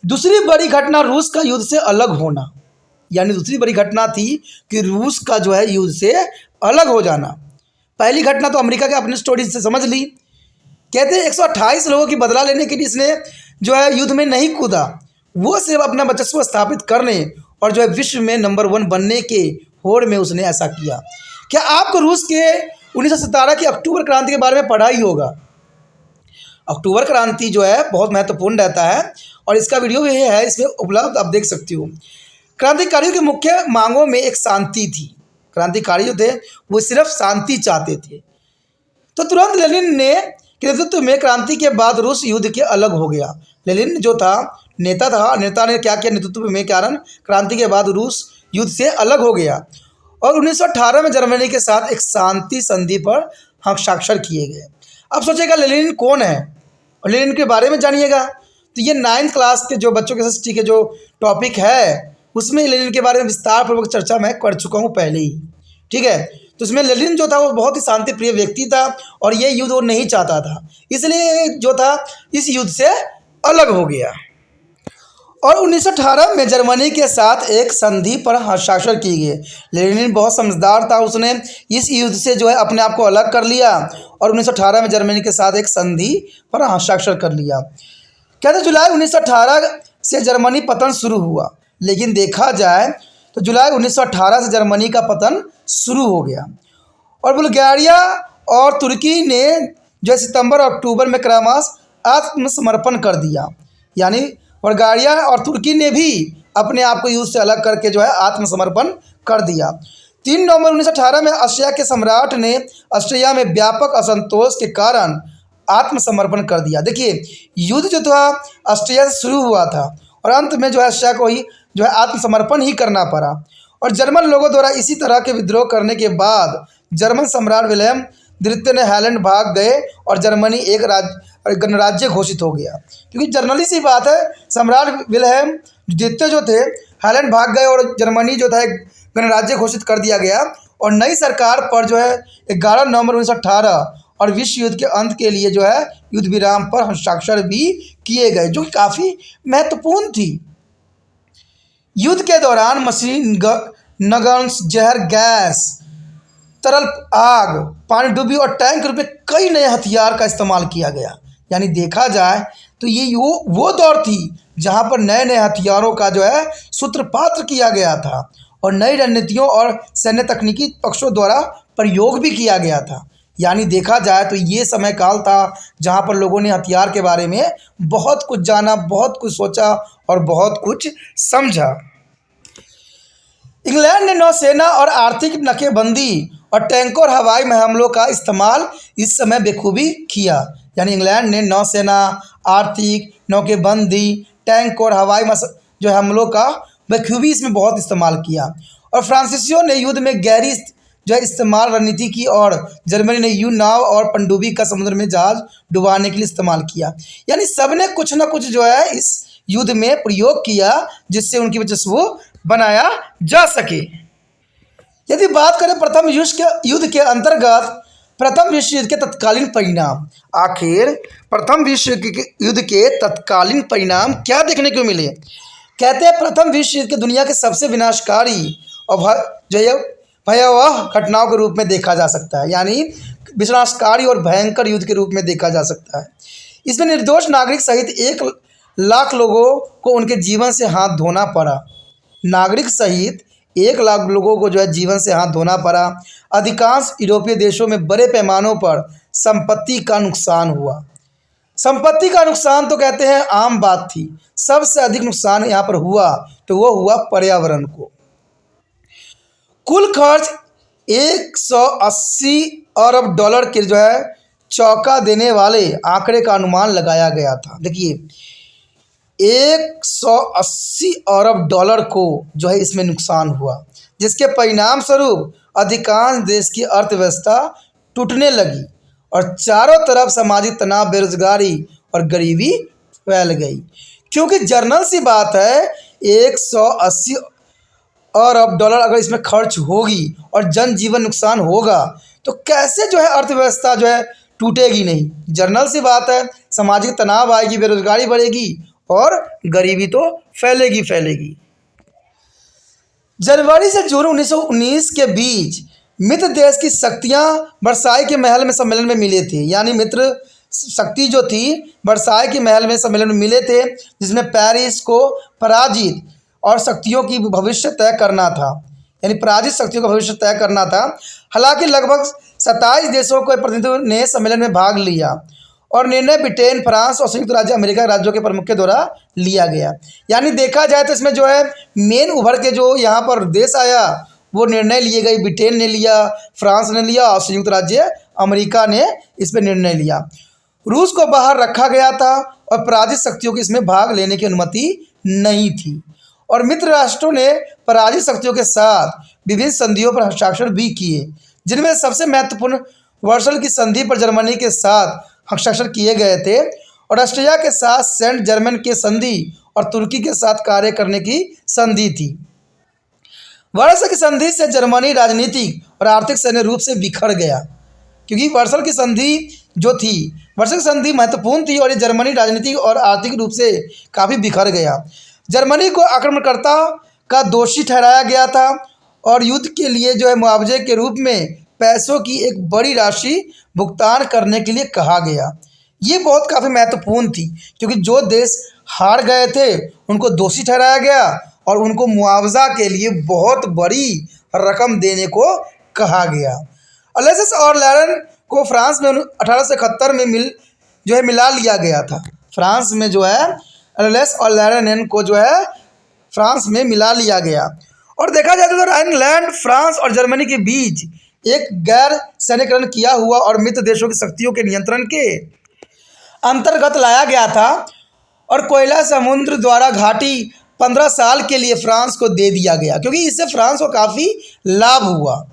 दूसरी बड़ी घटना रूस का युद्ध से अलग होना, यानी दूसरी बड़ी घटना थी कि रूस का जो है युद्ध से अलग हो जाना। पहली घटना तो अमेरिका के अपनी स्टोरी से समझ ली, कहते हैं 128 लोगों की बदला लेने के लिए इसने जो है युद्ध में नहीं कूदा, वो सिर्फ अपना वर्चस्व स्थापित करने और जो है विश्व में नंबर 1 बनने के होड़ में उसने ऐसा किया। क्या आपको रूस के 1917 की अक्टूबर क्रांति के बारे में पढ़ा ही होगा। अक्टूबर क्रांति जो है बहुत महत्वपूर्ण रहता है और इसका वीडियो भी है इसमें उपलब्ध, आप देख सकती हो। क्रांतिकारियों की मुख्य मांगों में एक शांति थी। क्रांतिकारी जो थे वो सिर्फ शांति चाहते थे। तो तुरंत लेनिन ने के नेतृत्व में क्रांति के बाद रूस युद्ध के अलग हो गया। लेनिन जो था नेता ने क्या किया नेतृत्व में कारण क्रांति के बाद रूस युद्ध से अलग हो गया और 1918 में जर्मनी के साथ एक शांति संधि पर हस्ताक्षर किए गए। अब सोचेगा लेनिन कौन है और लेनिन के बारे में जानिएगा। तो ये 9th क्लास के जो बच्चों के हिस्ट्री के जो टॉपिक है उसमें लेनिन के बारे में विस्तार पूर्वक चर्चा मैं कर चुका हूँ पहले ही, ठीक है। तो इसमें लेनिन जो था वो बहुत ही शांति प्रिय व्यक्ति था और ये युद्ध वो नहीं चाहता था, इसलिए जो था इस युद्ध से अलग हो गया। और 1918 में जर्मनी के साथ एक संधि पर हस्ताक्षर किए गए। लेनिन बहुत समझदार था, उसने इस युद्ध से जो है अपने आप को अलग कर लिया और 1918 में जर्मनी के साथ एक संधि पर हस्ताक्षर कर लिया। कहते जुलाई 1918 से जर्मनी पतन शुरू हुआ, लेकिन देखा जाए तो जुलाई 1918 से जर्मनी का पतन शुरू हो गया और बुल्गारिया और तुर्की ने जो सितंबर और अक्टूबर में क्रमशः आत्मसमर्पण कर दिया। यानी बुल्गारिया और तुर्की ने भी अपने आप को युद्ध से अलग करके जो है आत्मसमर्पण कर दिया। 3 नवंबर 1918 में ऑस्ट्रिया के सम्राट ने ऑस्ट्रिया में व्यापक असंतोष के कारण आत्मसमर्पण कर दिया। देखिए युद्ध जो था ऑस्ट्रिया से शुरू हुआ था और अंत में जो है ऑस्ट्रिया को ही जो है आत्मसमर्पण ही करना पड़ा और जर्मन लोगों द्वारा इसी तरह के विद्रोह करने के बाद जर्मन सम्राट विल्हेम द्वितीय ने हालैंड भाग गए और जर्मनी एक गणराज्य घोषित हो गया। क्योंकि जर्नली सी बात है, सम्राट विल्हेम द्वितीय जो थे हालैंड भाग गए और जर्मनी जो था एक गणराज्य घोषित कर दिया गया और नई सरकार पर जो है 11 नवंबर 1918 और विश्व युद्ध के अंत के लिए जो है युद्ध विराम पर हस्ताक्षर भी किए गए, जो काफ़ी महत्वपूर्ण थी। युद्ध के दौरान मशीन गन्स, जहर गैस, तरल आग, पानडुब्बी और टैंक के रूप में कई नए हथियार का इस्तेमाल किया गया। यानी देखा जाए तो ये वो दौर थी जहां पर नए नए हथियारों का जो है सूत्रपात किया गया था और नई रणनीतियों और सैन्य तकनीकी पक्षों द्वारा प्रयोग भी किया गया था। यानी देखा जाए तो ये समय काल था जहां पर लोगों ने हथियार के बारे में बहुत कुछ जाना, बहुत कुछ सोचा और बहुत कुछ समझा। इंग्लैंड ने नौसेना और आर्थिक नाकेबंदी और टैंकों और हवाई हमलों का इस्तेमाल इस समय बेखूबी किया। यानी इंग्लैंड ने नौसेना, आर्थिक नौकेबंदी, टैंक और हवाई जो हमलों का बखूबी इसमें बहुत इस्तेमाल किया और फ्रांसीसियों ने युद्ध में गहरी जो है इस्तेमाल रणनीति की और जर्मनी ने यू नाव और पनडुब्बी का समुद्र में जहाज डुबाने के लिए इस्तेमाल किया। यानी सबने कुछ ना कुछ जो है इस युद्ध में प्रयोग किया जिससे उनकी वर्चस्व बनाया जा सके। यदि बात करें प्रथम युद्ध के अंतर्गत प्रथम विश्व युद्ध के तत्कालीन परिणाम, आखिर प्रथम विश्व युद्ध के तत्कालीन परिणाम क्या देखने को मिले। कहते हैं प्रथम विश्व युद्ध के दुनिया के सबसे विनाशकारी और भयावह घटनाओं के रूप में देखा जा सकता है। यानी विनाशकारी और भयंकर युद्ध के रूप में देखा जा सकता है। इसमें निर्दोष नागरिक सहित 1 लाख लोगों को उनके जीवन से हाथ धोना पड़ा। नागरिक सहित 1 लाख लोगों को जो है जीवन से हाथ धोना पड़ा। अधिकांश यूरोपीय देशों में बड़े पैमानों पर संपत्ति का नुकसान हुआ। संपत्ति का नुकसान तो कहते हैं आम बात थी, सबसे अधिक नुकसान यहाँ पर हुआ तो वो हुआ पर्यावरण को। कुल खर्च 180 अरब डॉलर के जो है चौंका देने वाले आंकड़े का अनुमान लगाया गया था। देखिए 180 अरब डॉलर को जो है इसमें नुकसान हुआ, जिसके परिणाम स्वरूप अधिकांश देश की अर्थव्यवस्था टूटने लगी और चारों तरफ सामाजिक तनाव, बेरोजगारी और गरीबी फैल गई। क्योंकि जर्नल सी बात है 180 अरब डॉलर अगर इसमें खर्च होगी और जनजीवन नुकसान होगा तो कैसे जो है अर्थव्यवस्था जो है टूटेगी नहीं। जर्नल सी बात है, सामाजिक तनाव आएगी, बेरोजगारी बढ़ेगी और गरीबी तो फैलेगी फैलेगी। जनवरी से जून 1919 के बीच मित्र देश की शक्तियां वर्साई के महल में सम्मेलन में मिले थे। यानी मित्र शक्ति जो थी वर्साई के महल में सम्मेलन में मिले थे, जिसमें पेरिस को पराजित और शक्तियों की भविष्य तय करना था, यानी पराजित शक्तियों का भविष्य तय करना था। हालांकि लगभग 27 देशों के प्रतिनिधियों ने सम्मेलन में भाग लिया और निर्णय ब्रिटेन, फ्रांस और संयुक्त राज्य अमेरिका राज्यों के प्रमुख के द्वारा लिया गया। यानी देखा जाए तो इसमें जो है मेन उभर के जो यहाँ पर देश आया वो निर्णय लिए गए, ब्रिटेन ने लिया, फ्रांस ने लिया और संयुक्त राज्य अमेरिका ने इस पर निर्णय लिया। रूस को बाहर रखा गया था और पराजित शक्तियों को इसमें भाग लेने की अनुमति नहीं थी। और मित्र राष्ट्रों ने पराजित शक्तियों के साथ विभिन्न संधियों पर हस्ताक्षर भी किए, जिनमें सबसे महत्वपूर्ण वर्सल की संधि पर जर्मनी के साथ हस्ताक्षर किए गए थे और ऑस्ट्रिया के साथ सेंट जर्मन के संधि और तुर्की के साथ कार्य करने की संधि थी। वर्सल की संधि से जर्मनी राजनीतिक और आर्थिक सैन्य रूप से बिखर गया, क्योंकि वर्सल की संधि जो थी, वर्सल की संधि महत्वपूर्ण थी और ये जर्मनी राजनीतिक और आर्थिक रूप से काफ़ी बिखर गया। जर्मनी को आक्रमणकर्ता का दोषी ठहराया गया था और युद्ध के लिए जो है मुआवजे के रूप में पैसों की एक बड़ी राशि भुगतान करने के लिए कहा गया। ये बहुत काफ़ी महत्वपूर्ण थी, क्योंकि जो देश हार गए थे उनको दोषी ठहराया गया और उनको मुआवजा के लिए बहुत बड़ी रकम देने को कहा गया। अलेक्सिस और लॉरेन को फ्रांस में 1871 में मिला लिया गया था। फ्रांस में जो है अलेक्सिस और लॉरेन को जो है फ्रांस में मिला लिया गया। और देखा जाए तो राइनलैंड फ्रांस और जर्मनी के बीच एक गैर सैन्यकरण किया हुआ और मित्र देशों की शक्तियों के नियंत्रण के अंतर्गत लाया गया था और कोयला समुद्र द्वारा घाटी 15 साल के लिए फ्रांस को दे दिया गया, क्योंकि इससे फ्रांस को काफ़ी लाभ हुआ।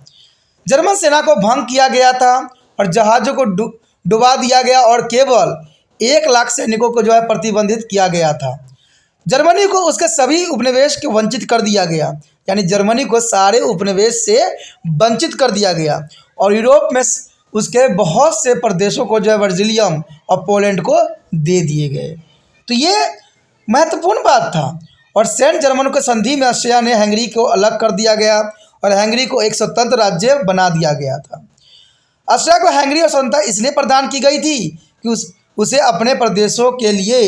जर्मन सेना को भंग किया गया था और जहाज़ों को डुबा दिया गया और केवल 1 लाख सैनिकों को जो है प्रतिबंधित किया गया था। जर्मनी को उसके सभी उपनिवेश के वंचित कर दिया गया, यानी जर्मनी को सारे उपनिवेश से वंचित कर दिया गया और यूरोप में उसके बहुत से प्रदेशों को जो है बेल्जियम और पोलैंड को दे दिए गए। तो ये महत्वपूर्ण बात था। और सेंट जर्मन के संधि में ऑस्ट्रिया ने हंगरी को अलग कर दिया गया और हंगरी को एक स्वतंत्र राज्य बना दिया गया था। ऑस्ट्रिया को हंगरी और स्वतंत्रता इसलिए प्रदान की गई थी कि उसे अपने प्रदेशों के लिए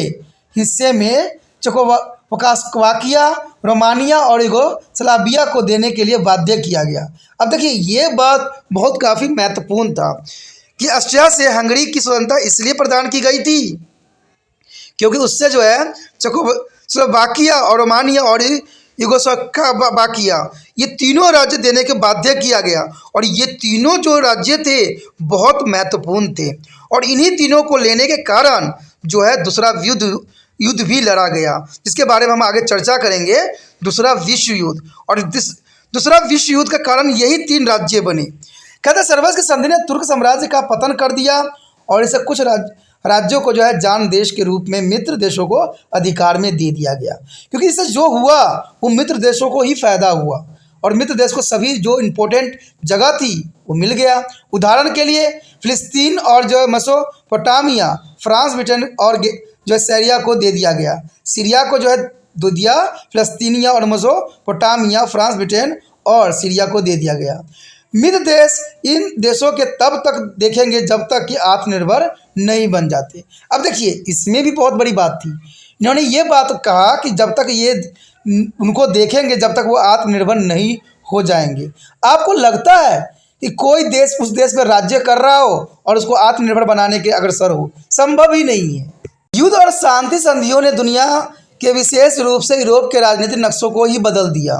हिस्से में चेकोस्लोवाकिया, रोमानिया और यूगोस्लाविया को देने के लिए बाध्य किया गया। अब देखिए ये बात बहुत काफ़ी महत्वपूर्ण था कि ऑस्ट्रिया से हंगरी की स्वतंत्रता इसलिए प्रदान की गई थी क्योंकि उससे जो है चेकोस्लोवाकिया और रोमानिया और यूगोस्लाविया ये तीनों राज्य देने के बाध्य किया गया। और ये तीनों जो राज्य थे बहुत महत्वपूर्ण थे और इन्हीं तीनों को लेने के कारण जो है दूसरा युद्ध भी लड़ा गया, जिसके बारे में हम आगे चर्चा करेंगे, दूसरा विश्व युद्ध। और दूसरा विश्व युद्ध का कारण यही 3 राज्य बने। कहते हैं सर्वस की संधि ने तुर्क साम्राज्य का पतन कर दिया और इसे कुछ राज्यों को जो है जान देश के रूप में मित्र देशों को अधिकार में दे दिया गया, क्योंकि इससे जो हुआ वो मित्र देशों को ही फायदा हुआ और मित्र देश को सभी जो इम्पोर्टेंट जगह थी वो मिल गया। उदाहरण के लिए फिलिस्तीन और जो मेसोपोटामिया फ्रांस, ब्रिटेन और जो है सीरिया को दे दिया गया। सीरिया को जो है दे दिया फिलिस्तीनिया और मेसोपोटामिया फ्रांस, ब्रिटेन और सीरिया को दे दिया गया। मित्र देश इन देशों के तब तक देखेंगे जब तक कि आत्मनिर्भर नहीं बन जाते। अब देखिए इसमें भी बहुत बड़ी बात थी, इन्होंने ये बात कहा कि जब तक ये उनको देखेंगे जब तक वो आत्मनिर्भर नहीं हो जाएंगे। आपको लगता है कि कोई देश उस देश में राज्य कर रहा हो और उसको आत्मनिर्भर बनाने के अग्रसर हो? संभव ही नहीं है। युद्ध और शांति संधियों ने दुनिया के विशेष रूप से यूरोप के राजनीतिक नक्शों को ही बदल दिया।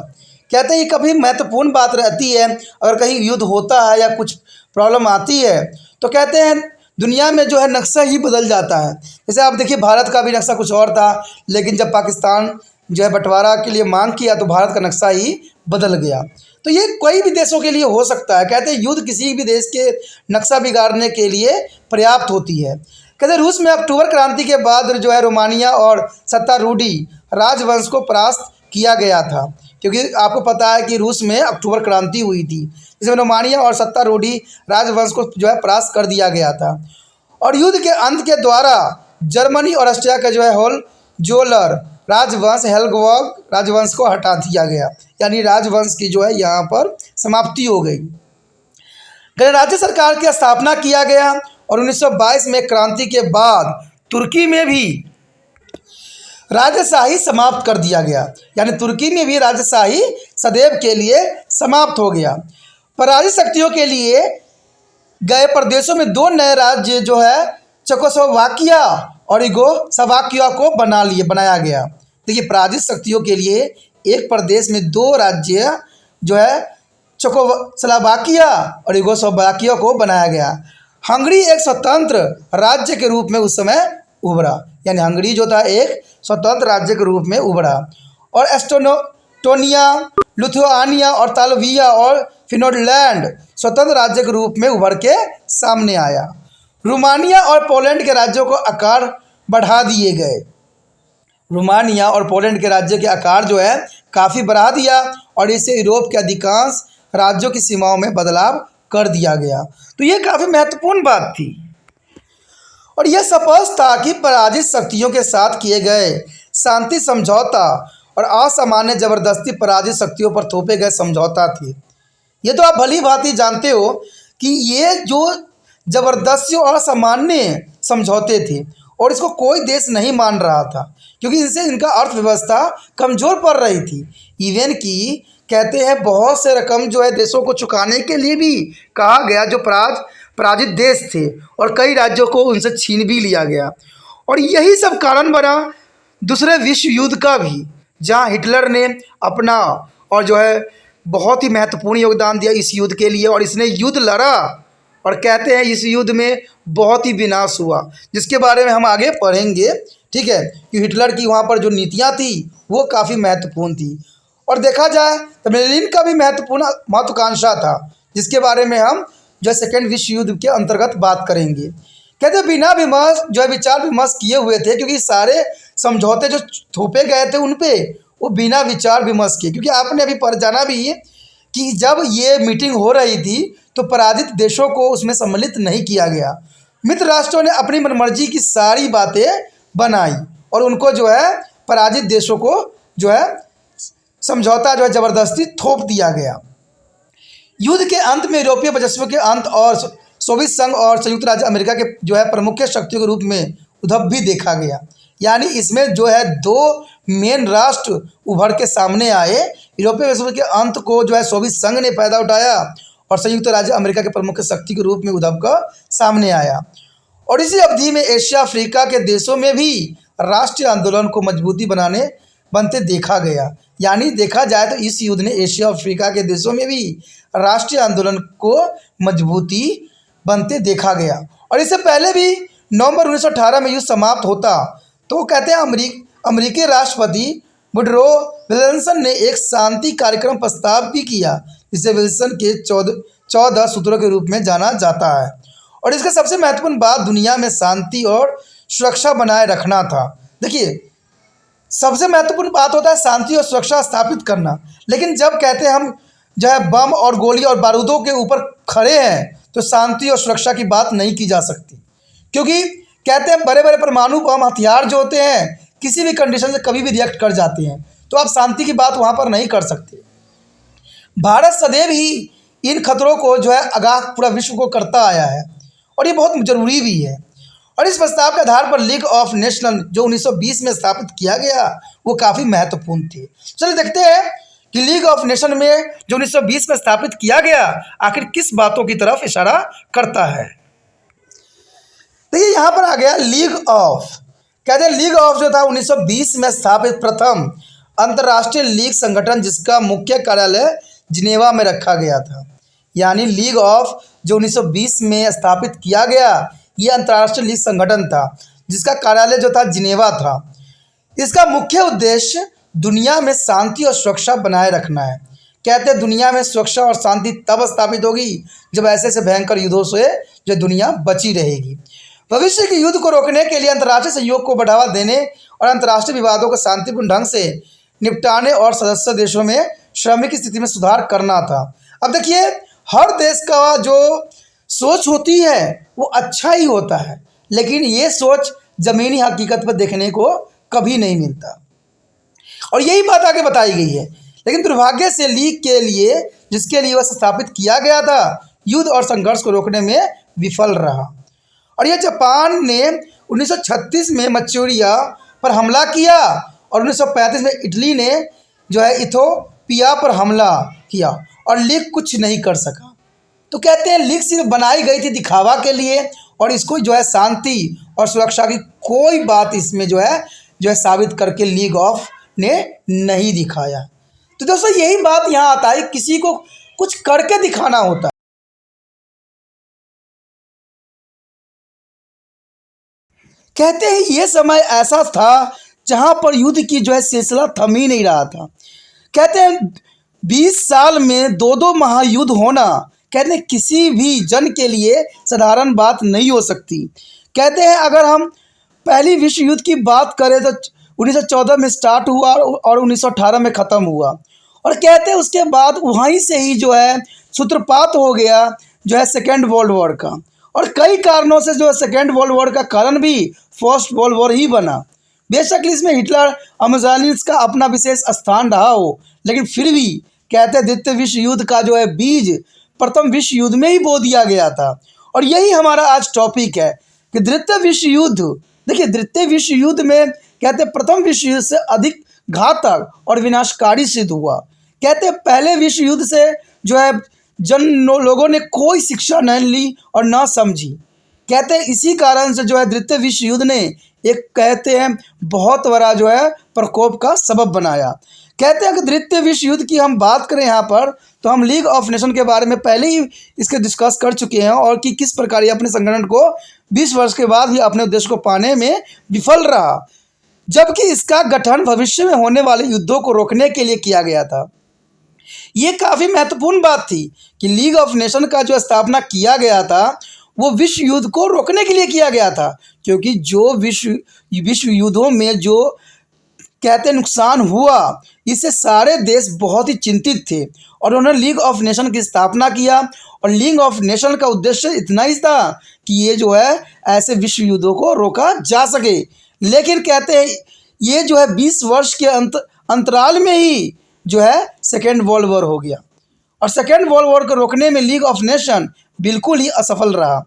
कहते हैं ये कभी महत्वपूर्ण बात रहती है, अगर कहीं युद्ध होता है या कुछ प्रॉब्लम आती है तो कहते हैं दुनिया में जो है नक्शा ही बदल जाता है। जैसे आप देखिए भारत का भी नक्शा कुछ और था, लेकिन जब पाकिस्तान जो है बंटवारा के लिए मांग किया तो भारत का नक्शा ही बदल गया। तो ये कोई भी देशों के लिए हो सकता है। कहते हैं युद्ध किसी भी देश के नक्शा बिगाड़ने के लिए पर्याप्त होती है। कहते हैं रूस में अक्टूबर क्रांति के बाद जो है रोमानिया और सत्तारूढ़ राजवंश को परास्त किया गया था, क्योंकि आपको पता है कि रूस में अक्टूबर क्रांति हुई थी, जिसमें रोमानिया और सत्तारूढ़ राजवंश को जो है परास्त कर दिया गया था। और युद्ध के अंत के द्वारा जर्मनी और ऑस्ट्रिया का जो है होलजोलर राजवंश हेल्गवर्ग राजवंश को हटा दिया गया, यानी राजवंश की जो है यहाँ पर समाप्ति हो गई। गणराज्य सरकार की स्थापना किया गया और 1922 में क्रांति के बाद तुर्की में भी राजशाही समाप्त कर दिया गया। यानी तुर्की में भी राजशाही सदैव के लिए समाप्त हो गया। पराजित शक्तियों के लिए गए प्रदेशों में दो नए राज्य जो है चेकोस्लोवाकिया और यूगोस्लाविया को बनाया गया। देखिए, पराजित शक्तियों के लिए एक प्रदेश में दो राज्य जो है चेकोस्लोवाकिया और यूगोस्लाविया को बनाया गया। हंगरी एक स्वतंत्र राज्य के रूप में उस समय उभरा। यानी हंगरी जो था एक स्वतंत्र राज्य के रूप में उभरा। और एस्टोनिया, लिथुआनिया और लात्विया और फिनलैंड स्वतंत्र राज्य के रूप में उभर के सामने आया। रोमानिया और पोलैंड के राज्यों को आकार बढ़ा दिए गए। रोमानिया और पोलैंड के राज्य के आकार जो है काफ़ी बढ़ा दिया और इससे यूरोप के अधिकांश राज्यों की सीमाओं में बदलाव कर दिया गया। तो ये काफ़ी महत्वपूर्ण बात थी और यह स्पष्ट था कि पराजित शक्तियों के साथ किए गए शांति समझौता और असामान्य जबरदस्ती पराजित शक्तियों पर थोपे गए समझौता थे। ये तो आप भली भांति जानते हो कि ये जो जबरदस्ती और असामान्य समझौते थे और इसको कोई देश नहीं मान रहा था क्योंकि इससे इनका अर्थव्यवस्था कमज़ोर पड़ रही थी। इवन कि कहते हैं बहुत से रकम जो है देशों को चुकाने के लिए भी कहा गया जो पराजित देश थे और कई राज्यों को उनसे छीन भी लिया गया। और यही सब कारण बना दूसरे विश्व युद्ध का भी, जहां हिटलर ने अपना और जो है बहुत ही महत्वपूर्ण योगदान दिया इस युद्ध के लिए और इसने युद्ध लड़ा और कहते हैं इस युद्ध में बहुत ही विनाश हुआ, जिसके बारे में हम आगे पढ़ेंगे। ठीक है, कि हिटलर की वहाँ पर जो नीतियाँ थी वो काफ़ी महत्वपूर्ण थी। और देखा जाए तो लेनिन का भी महत्वपूर्ण महत्वाकांक्षा था, जिसके बारे में हम जो सेकेंड विश्व युद्ध के अंतर्गत बात करेंगे। कहते हैं बिना विमर्श जो है विचार विमर्श किए हुए थे, क्योंकि सारे समझौते जो थोपे गए थे उन पे वो बिना विचार विमर्श किए। क्योंकि आपने अभी पढ़ जाना भी है कि जब ये मीटिंग हो रही थी तो पराजित देशों को उसमें सम्मिलित नहीं किया गया। मित्र राष्ट्रों ने अपनी मनमर्जी की सारी बातें बनाई और उनको जो है पराजित देशों को जो है समझौता जो है ज़बरदस्ती थोप दिया गया। युद्ध के अंत में यूरोपीय वर्चस्व के अंत और सोवियत संघ और संयुक्त राज्य अमेरिका के जो है प्रमुख शक्तियों के रूप में उद्भव भी देखा गया। यानी इसमें जो है दो मेन राष्ट्र उभर के सामने आए। यूरोपीय वर्चस्व के अंत को जो है सोवियत संघ ने फायदा उठाया और संयुक्त राज्य अमेरिका के प्रमुख शक्ति के रूप में उद्भव का सामने आया। और इसी अवधि में एशिया अफ्रीका के देशों में भी राष्ट्रीय आंदोलन को मजबूती बनते देखा गया। यानी देखा जाए तो इस युद्ध ने एशिया अफ्रीका के देशों में भी राष्ट्रीय आंदोलन को मजबूती बनते देखा गया। और इससे पहले भी नवंबर 1918 में युद्ध समाप्त होता तो कहते हैं अमेरिकी राष्ट्रपति वुडरो विल्सन ने एक शांति कार्यक्रम प्रस्ताव भी किया, जिसे विल्सन के 14 सूत्रों के रूप में जाना जाता है। और इसका सबसे महत्वपूर्ण बात दुनिया में शांति और सुरक्षा बनाए रखना था। देखिए, सबसे महत्वपूर्ण बात होता है शांति और सुरक्षा स्थापित करना, लेकिन जब कहते हैं हम जो है बम और गोली और बारूदों के ऊपर खड़े हैं तो शांति और सुरक्षा की बात नहीं की जा सकती। क्योंकि कहते हैं बड़े बड़े परमाणु बम हथियार जो होते हैं किसी भी कंडीशन से कभी भी रिएक्ट कर जाते हैं, तो आप शांति की बात वहाँ पर नहीं कर सकते। भारत सदैव ही इन खतरों को जो है आगाह पूरा विश्व को करता आया है और ये बहुत ज़रूरी भी है। और इस प्रस्ताव के आधार पर लीग ऑफ नेशन जो 1920 में स्थापित किया गया वो काफ़ी महत्वपूर्ण थी। चलिए देखते हैं कि लीग ऑफ नेशन में जो 1920 में स्थापित किया गया आखिर किस बातों की तरफ इशारा करता है। देखिए, यहाँ पर आ गया लीग ऑफ। कहते हैं लीग ऑफ जो था 1920 में स्थापित प्रथम अंतर्राष्ट्रीय लीग संगठन, जिसका मुख्य कार्यालय जिनेवा में रखा गया था। यानी लीग ऑफ जो 1920 में स्थापित किया गया ये अंतर्राष्ट्रीय लीग संगठन था, जिसका कार्यालय जो था जिनेवा था। इसका मुख्य उद्देश्य दुनिया में शांति और सुरक्षा बनाए रखना है। कहते हैं दुनिया में सुरक्षा और शांति तब स्थापित होगी जब ऐसे ऐसे भयंकर युद्धों से जो दुनिया बची रहेगी। भविष्य के युद्ध को रोकने के लिए अंतर्राष्ट्रीय सहयोग को बढ़ावा देने और अंतर्राष्ट्रीय विवादों को शांतिपूर्ण ढंग से निपटाने और सदस्य देशों में श्रमिक स्थिति में सुधार करना था। अब देखिए, हर देश का जो सोच होती है वो अच्छा ही होता है, लेकिन ये सोच ज़मीनी हकीकत पर देखने को कभी नहीं मिलता और यही बात आगे बताई गई है। लेकिन दुर्भाग्य से लीग के लिए जिसके लिए वह स्थापित किया गया था युद्ध और संघर्ष को रोकने में विफल रहा। और यह जापान ने 1936 में मंचूरिया पर हमला किया और 1935 में इटली ने जो है इथोपिया पर हमला किया और लीग कुछ नहीं कर सका। तो कहते हैं लीग सिर्फ बनाई गई थी दिखावा के लिए और इसको जो है शांति और सुरक्षा की कोई बात इसमें जो है साबित करके लीग ऑफ ने नहीं दिखाया। तो दोस्तों यही बात यहाँ आता है, किसी को कुछ करके दिखाना होता है। कहते हैं ये समय ऐसा था जहाँ पर युद्ध की जो है सिलसिला थम ही नहीं रहा था। कहते हैं 20 साल में दो महायुद्ध होना कहते हैं किसी भी जन के लिए साधारण बात नहीं हो सकती। कहते हैं अगर हम पहली विश्व युद्ध की बात करें तो 1914 में स्टार्ट हुआ और 1918 में ख़त्म हुआ और कहते हैं उसके बाद वहीं से ही जो है सूत्रपात हो गया जो है सेकेंड वर्ल्ड वॉर का। और कई कारणों से जो है सेकेंड वर्ल्ड वॉर का कारण भी फर्स्ट वर्ल्ड वॉर ही बना। बेशक इसमें हिटलर अमजालिन्स का अपना विशेष स्थान रहा हो, लेकिन फिर भी कहते हैं द्वितीय विश्व युद्ध का जो है बीज प्रथम विश्व युद्ध में ही बो दिया गया था। और यही हमारा आज टॉपिक है कि द्वितीय विश्व युद्ध। देखिए द्वितीय विश्व युद्ध में कहते हैं प्रथम विश्व युद्ध से अधिक घातक और विनाशकारी सिद्ध हुआ। कहते हैं पहले विश्व युद्ध से जो है लोगों ने कोई शिक्षा नहीं ली और ना समझी। कहते हैं इसी कारण से जो है द्वितीय विश्व युद्ध ने एक कहते हैं बहुत बड़ा जो है प्रकोप का सबब बनाया। कहते हैं कि द्वितीय विश्व युद्ध की हम बात करें यहाँ पर तो हम लीग ऑफ नेशन के बारे में पहले ही इसके डिस्कस कर चुके हैं और कि किस प्रकार ये अपने संगठन को 20 वर्ष के बाद ही अपने उद्देश्य को पाने में विफल रहा, जबकि इसका गठन भविष्य में होने वाले युद्धों को रोकने के लिए किया गया था। ये काफ़ी महत्वपूर्ण बात थी कि लीग ऑफ नेशन का जो स्थापना किया गया था वो विश्व युद्ध को रोकने के लिए किया गया था, क्योंकि जो विश्व युद्धों में जो कहते नुकसान हुआ इससे सारे देश बहुत ही चिंतित थे और उन्होंने लीग ऑफ नेशन की स्थापना किया। और लीग ऑफ नेशन का उद्देश्य इतना ही था कि ये जो है ऐसे विश्व युद्धों को रोका जा सके। लेकिन कहते हैं ये जो है 20 वर्ष के अंतराल में ही जो है सेकेंड वर्ल्ड वॉर हो गया और सेकेंड वर्ल्ड वॉर को रोकने में लीग ऑफ नेशन बिल्कुल ही असफल रहा।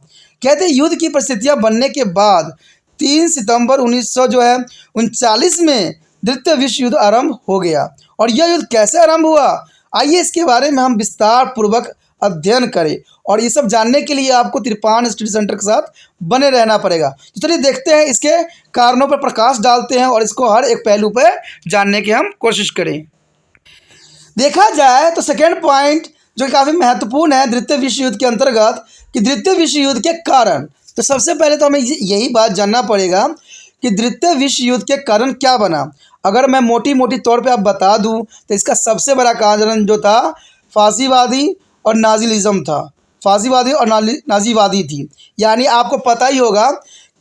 कहते हैं युद्ध की परिस्थितियां बनने के बाद 3 सितंबर 1939 में द्वितीय विश्व युद्ध आरंभ हो गया। और यह युद्ध कैसे आरंभ हुआ, आइए इसके बारे में हम विस्तार पूर्वक अध्ययन करें और ये सब जानने के लिए आपको तिरपान स्टडी सेंटर के साथ बने रहना पड़ेगा। तो चलिए देखते हैं, इसके कारणों पर प्रकाश डालते हैं और इसको हर एक पहलू पर जानने की हम कोशिश करें। देखा जाए तो सेकेंड पॉइंट जो काफ़ी महत्वपूर्ण है द्वितीय विश्व युद्ध के अंतर्गत कि द्वितीय विश्व युद्ध के कारण। तो सबसे पहले तो हमें यही बात जानना पड़ेगा कि द्वितीय विश्व युद्ध के कारण क्या बना। अगर मैं मोटी तौर पे आप बता दूं तो इसका सबसे बड़ा कारण जो था फासीवादी और नाजीलिज्म था। फासीवादी और नाजीवादी थी, यानी आपको पता ही होगा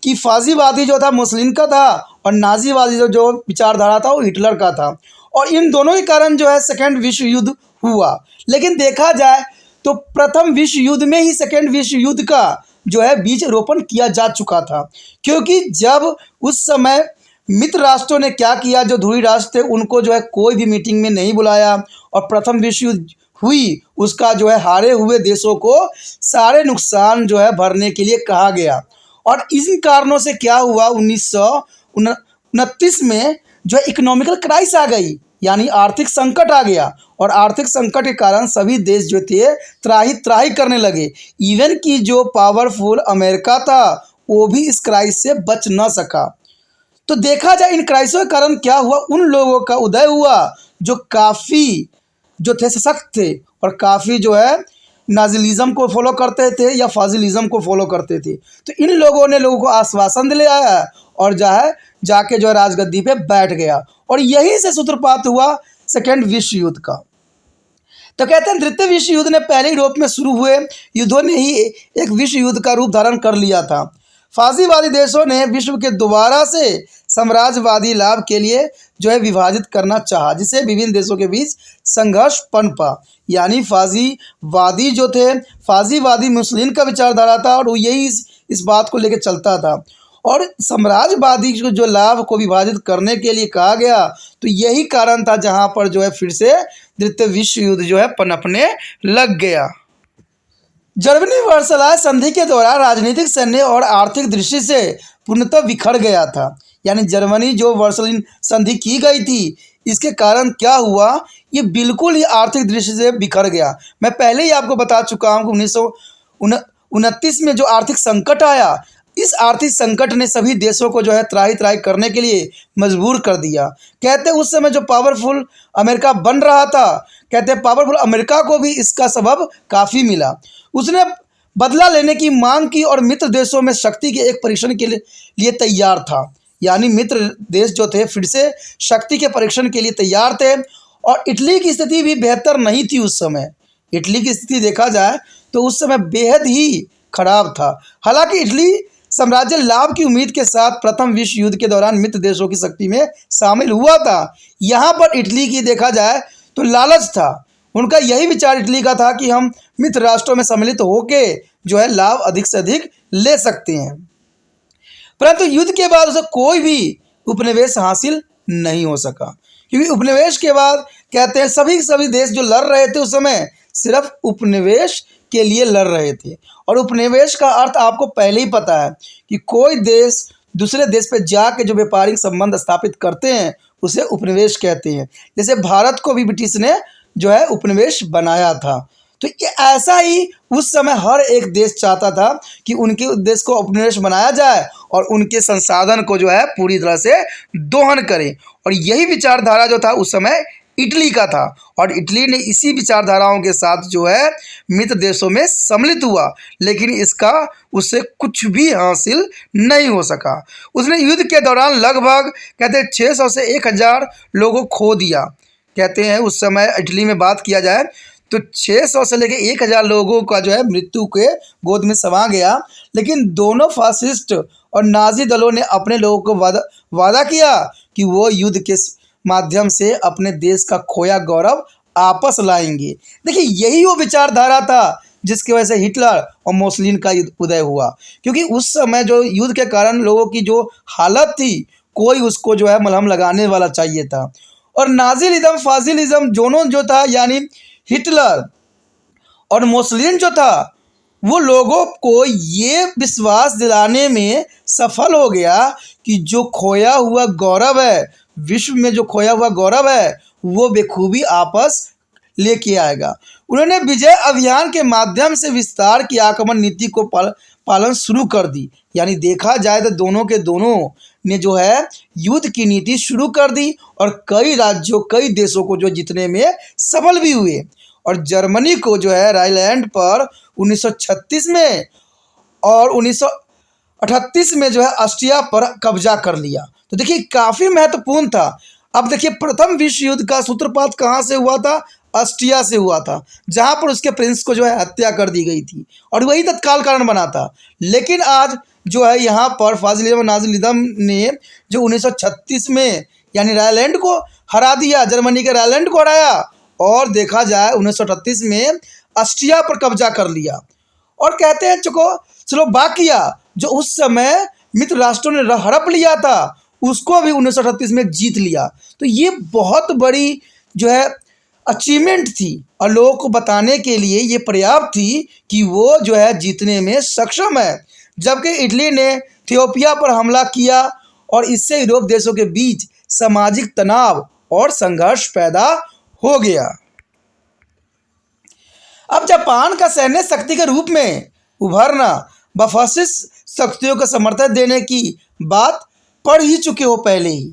कि फासीवादी जो था मुस्लिम का था और नाजीवादी जो विचारधारा था वो हिटलर का था। और इन दोनों के कारण जो है सेकेंड विश्व युद्ध हुआ। लेकिन देखा जाए तो प्रथम विश्व युद्ध में ही सेकेंड विश्व युद्ध का जो है बीज रोपण किया जा चुका था, क्योंकि जब उस समय मित्र राष्ट्रों ने क्या किया, जो ध्रुवी राष्ट्र थे उनको जो है कोई भी मीटिंग में नहीं बुलाया और प्रथम विश्व युद्ध हुई उसका जो है हारे हुए देशों को सारे नुकसान जो है भरने के लिए कहा गया। और इन कारणों से क्या हुआ, 1929 में जो है इकोनॉमिकल क्राइसिस आ गई, यानी आर्थिक संकट आ गया। और आर्थिक संकट के कारण सभी देश जो थे त्राही करने लगे। इवन कि जो पावरफुल अमेरिका था वो भी इस क्राइसिस से बच न सका। तो देखा जाए इन क्राइसिस के कारण क्या हुआ, उन लोगों का उदय हुआ जो काफ़ी जो थे सशक्त थे और काफ़ी जो है नाजिलिज्म को फॉलो करते थे या फाजिलिज्म को फॉलो करते थे। तो इन लोगों ने लोगों को आश्वासन दिलाया और जाके जो है राजगद्दी पे बैठ गया और यहीं से सूत्रपात हुआ सेकेंड विश्व युद्ध का। तो कहते हैं द्वितीय विश्व युद्ध ने पहले यूरोप में शुरू हुए युद्धों ने ही एक विश्व युद्ध का रूप धारण कर लिया था। फासीवादी देशों ने विश्व के दोबारा से साम्राज्यवादी लाभ के लिए जो है विभाजित करना चाहा, जिससे विभिन्न देशों के बीच संघर्ष पनपा। यानी फासीवादी जो थे, फासीवादी मुस्लिम का विचारधारा था और वो यही इस बात को लेकर चलता था। और साम्राज्यवादी जो लाभ को विभाजित करने के लिए कहा गया, तो यही कारण था जहाँ पर जो है फिर से द्वितीय विश्व युद्ध जो है पनपने लग गया। जर्मनी वर्साइल संधि के दौरान राजनीतिक, सैन्य और आर्थिक दृष्टि से पूर्णतः बिखर गया था। यानी जर्मनी जो वर्साइल संधि की गई थी, इसके कारण क्या हुआ, ये बिल्कुल ही आर्थिक दृष्टि से बिखर गया। मैं पहले ही आपको बता चुका हूँ कि 1929 में जो आर्थिक संकट आया, इस आर्थिक संकट ने सभी देशों को जो है त्राहि त्राहि करने के लिए मजबूर कर दिया। कहते हैं उस समय जो पावरफुल अमेरिका बन रहा था, कहते हैं पावरफुल अमेरिका को भी इसका सबब काफ़ी मिला। उसने बदला लेने की मांग की और मित्र देशों में शक्ति के एक परीक्षण के लिए तैयार था। यानी मित्र देश जो थे फिर से शक्ति के परीक्षण के लिए तैयार थे। और इटली की स्थिति भी बेहतर नहीं थी उस समय। इटली की स्थिति देखा जाए तो उस समय बेहद ही खराब था। हालांकि इटली साम्राज्य लाभ की उम्मीद के साथ प्रथम विश्व युद्ध के दौरान मित्र देशों की शक्ति में शामिल हुआ था। यहाँ पर इटली की देखा जाए तो लालच था। उनका यही विचार इटली का था कि हम मित्र राष्ट्रों में सम्मिलित होके जो है लाभ अधिक से अधिक ले सकते हैं। परंतु युद्ध के बाद उसे कोई भी उपनिवेश हासिल नहीं हो सका, क्योंकि उपनिवेश के बाद कहते हैं सभी देश जो लड़ रहे थे उस समय सिर्फ उपनिवेश के लिए लड़ रहे थे। और उपनिवेश का अर्थ आपको पहले ही पता है कि कोई देश दूसरे देश पे जाके जो व्यापारिक संबंध स्थापित करते हैं उसे उपनिवेश कहते हैं। जैसे भारत को भी ब्रिटिश ने जो है उपनिवेश बनाया था। तो ये ऐसा ही उस समय हर एक देश चाहता था कि उनके देश को उपनिवेश बनाया जाए और उनके संसाधन को जो है पूरी तरह से दोहन करें। और यही विचारधारा जो था उस समय इटली का था। और इटली ने इसी विचारधाराओं के साथ जो है मित्र देशों में सम्मिलित हुआ, लेकिन इसका उससे कुछ भी हासिल नहीं हो सका। उसने युद्ध के दौरान लगभग कहते हैं 600 से 1000 लोगों को खो दिया। कहते हैं उस समय इटली में बात किया जाए तो 600 से लेकर 1000 लोगों का जो है मृत्यु के गोद में समा गया। लेकिन दोनों फासिस्ट और नाजी दलों ने अपने लोगों को वादा किया कि वो युद्ध के माध्यम से अपने देश का खोया गौरव आपस लाएंगे। देखिए यही वो विचारधारा था जिसकी वजह से हिटलर और मुसोलिनी का उदय हुआ, क्योंकि उस समय जो युद्ध के कारण लोगों की जो हालत थी, कोई उसको जो है मलहम लगाने वाला चाहिए था। और नाजीलिज्म फासिलिज्म दोनों जो था, यानी हिटलर और मुसोलिनी जो था, वो लोगों को ये विश्वास दिलाने में सफल हो गया कि जो खोया हुआ गौरव है, विश्व में जो खोया हुआ गौरव है, वो बेखूबी आपस लेके आएगा। उन्होंने विजय अभियान के माध्यम से विस्तार की आक्रमण नीति को पालन शुरू कर दी। यानी देखा जाए तो दोनों के दोनों ने जो है युद्ध की नीति शुरू कर दी और कई राज्यों कई देशों को जो जीतने में सफल भी हुए। और जर्मनी को जो है राइनलैंड पर 1936 में और 1938 में जो है ऑस्ट्रिया पर कब्जा कर लिया। तो देखिए काफ़ी महत्वपूर्ण था। अब देखिए प्रथम विश्व युद्ध का सूत्रपात कहाँ से हुआ था? ऑस्ट्रिया से हुआ था, जहाँ पर उसके प्रिंस को जो है हत्या कर दी गई थी और वही तत्काल कारण बना था। लेकिन आज जो है यहाँ पर फासिलिज्म नाजीलिज्म ने जो 1936 में यानी राइनलैंड को हरा दिया, जर्मनी के राइनलैंड को हराया, और देखा जाए 1938 में ऑस्ट्रिया पर कब्जा कर लिया। और कहते हैं चेकोस्लोवाकिया जो उस समय मित्र राष्ट्रों ने हड़प लिया था, उसको भी 1938 में जीत लिया। तो ये बहुत बड़ी जो है अचीवमेंट थी और लोगों को बताने के लिए ये पर्याप्त थी कि वो जो है जीतने में सक्षम है। जबकि इटली ने इथियोपिया पर हमला किया और इससे यूरोप देशों के बीच सामाजिक तनाव और संघर्ष पैदा हो गया। अब जापान का सैन्य शक्ति के रूप में उभरना व फासिस्ट शक्तियों को समर्थन देने की बात पढ़ ही चुके हो पहले ही।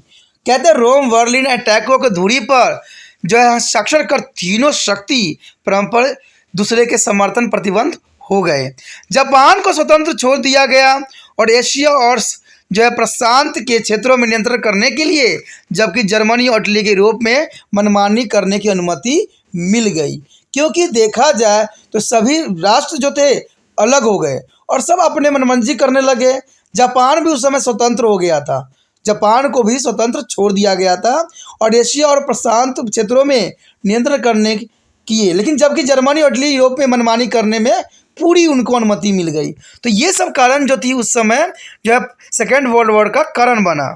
कहते हैं रोम बर्लिन अटैकों की धुरी पर जो है हस्ताक्षर कर तीनों शक्ति परस्पर दूसरे के समर्थन प्रतिबंध हो गए। जापान को स्वतंत्र छोड़ दिया गया और एशिया और जो है प्रशांत के क्षेत्रों में नियंत्रण करने के लिए, जबकि जर्मनी और इटली के यूरोप में मनमानी करने की अनुमति मिल गई। क्योंकि देखा जाए तो सभी राष्ट्र जो थे अलग हो गए और सब अपने मनमर्जी करने लगे। जापान भी उस समय स्वतंत्र हो गया था, जापान को भी स्वतंत्र छोड़ दिया गया था और एशिया और प्रशांत क्षेत्रों में नियंत्रण करने किए। लेकिन जबकि जर्मनी और इटली यूरोप में मनमानी करने में पूरी उनको अनुमति मिल गई। तो ये सब कारण जो थी उस समय जो है सेकेंड वर्ल्ड वॉर का कारण बना।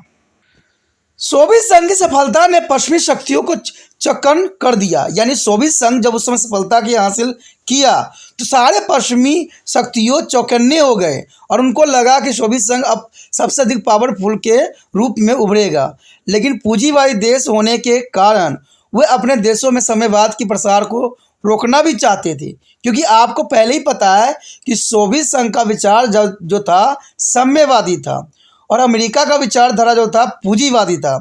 सोवियत संघ की सफलता ने पश्चिमी शक्तियों को चौकन्न कर दिया। यानी सोवियत संघ जब उस समय सफलता की हासिल किया तो सारे पश्चिमी शक्तियों चौकन्ने हो गए और उनको लगा कि सोवियत संघ अब सबसे अधिक पावरफुल के रूप में उभरेगा। लेकिन पूंजीवादी देश होने के कारण वे अपने देशों में साम्यवाद के प्रसार को रोकना भी चाहते थे, क्योंकि आपको पहले ही पता है कि सोवियत संघ का विचार जो था साम्यवादी था और अमेरिका का विचारधारा जो था पूंजीवादी था।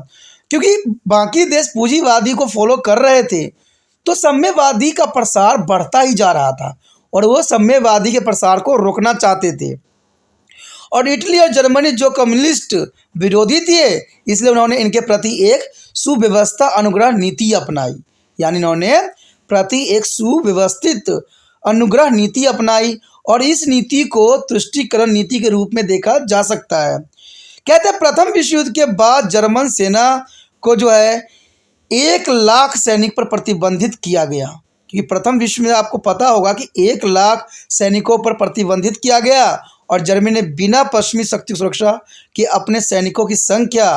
क्योंकि बाकी देश पूंजीवादी को फॉलो कर रहे थे तो साम्यवादी का प्रसार बढ़ता ही जा रहा था और वो साम्यवादी के प्रसार को रोकना चाहते थे। और इटली और जर्मनी जो कम्युनिस्ट विरोधी थे, इसलिए उन्होंने इनके प्रति एक सुव्यवस्था अनुग्रह नीति अपनाई। यानी इन्होंने प्रति एक सुव्यवस्थित अनुग्रह नीति अपनाई और इस नीति को तुष्टीकरण नीति के रूप में देखा जा सकता है। कहते हैं प्रथम विश्व युद्ध के बाद जर्मन सेना को जो है 1 लाख सैनिक पर प्रतिबंधित किया गया। क्योंकि प्रथम विश्व में आपको पता होगा कि 1 लाख सैनिकों पर प्रतिबंधित किया गया और जर्मनी ने बिना पश्चिमी शक्ति सुरक्षा के अपने सैनिकों की संख्या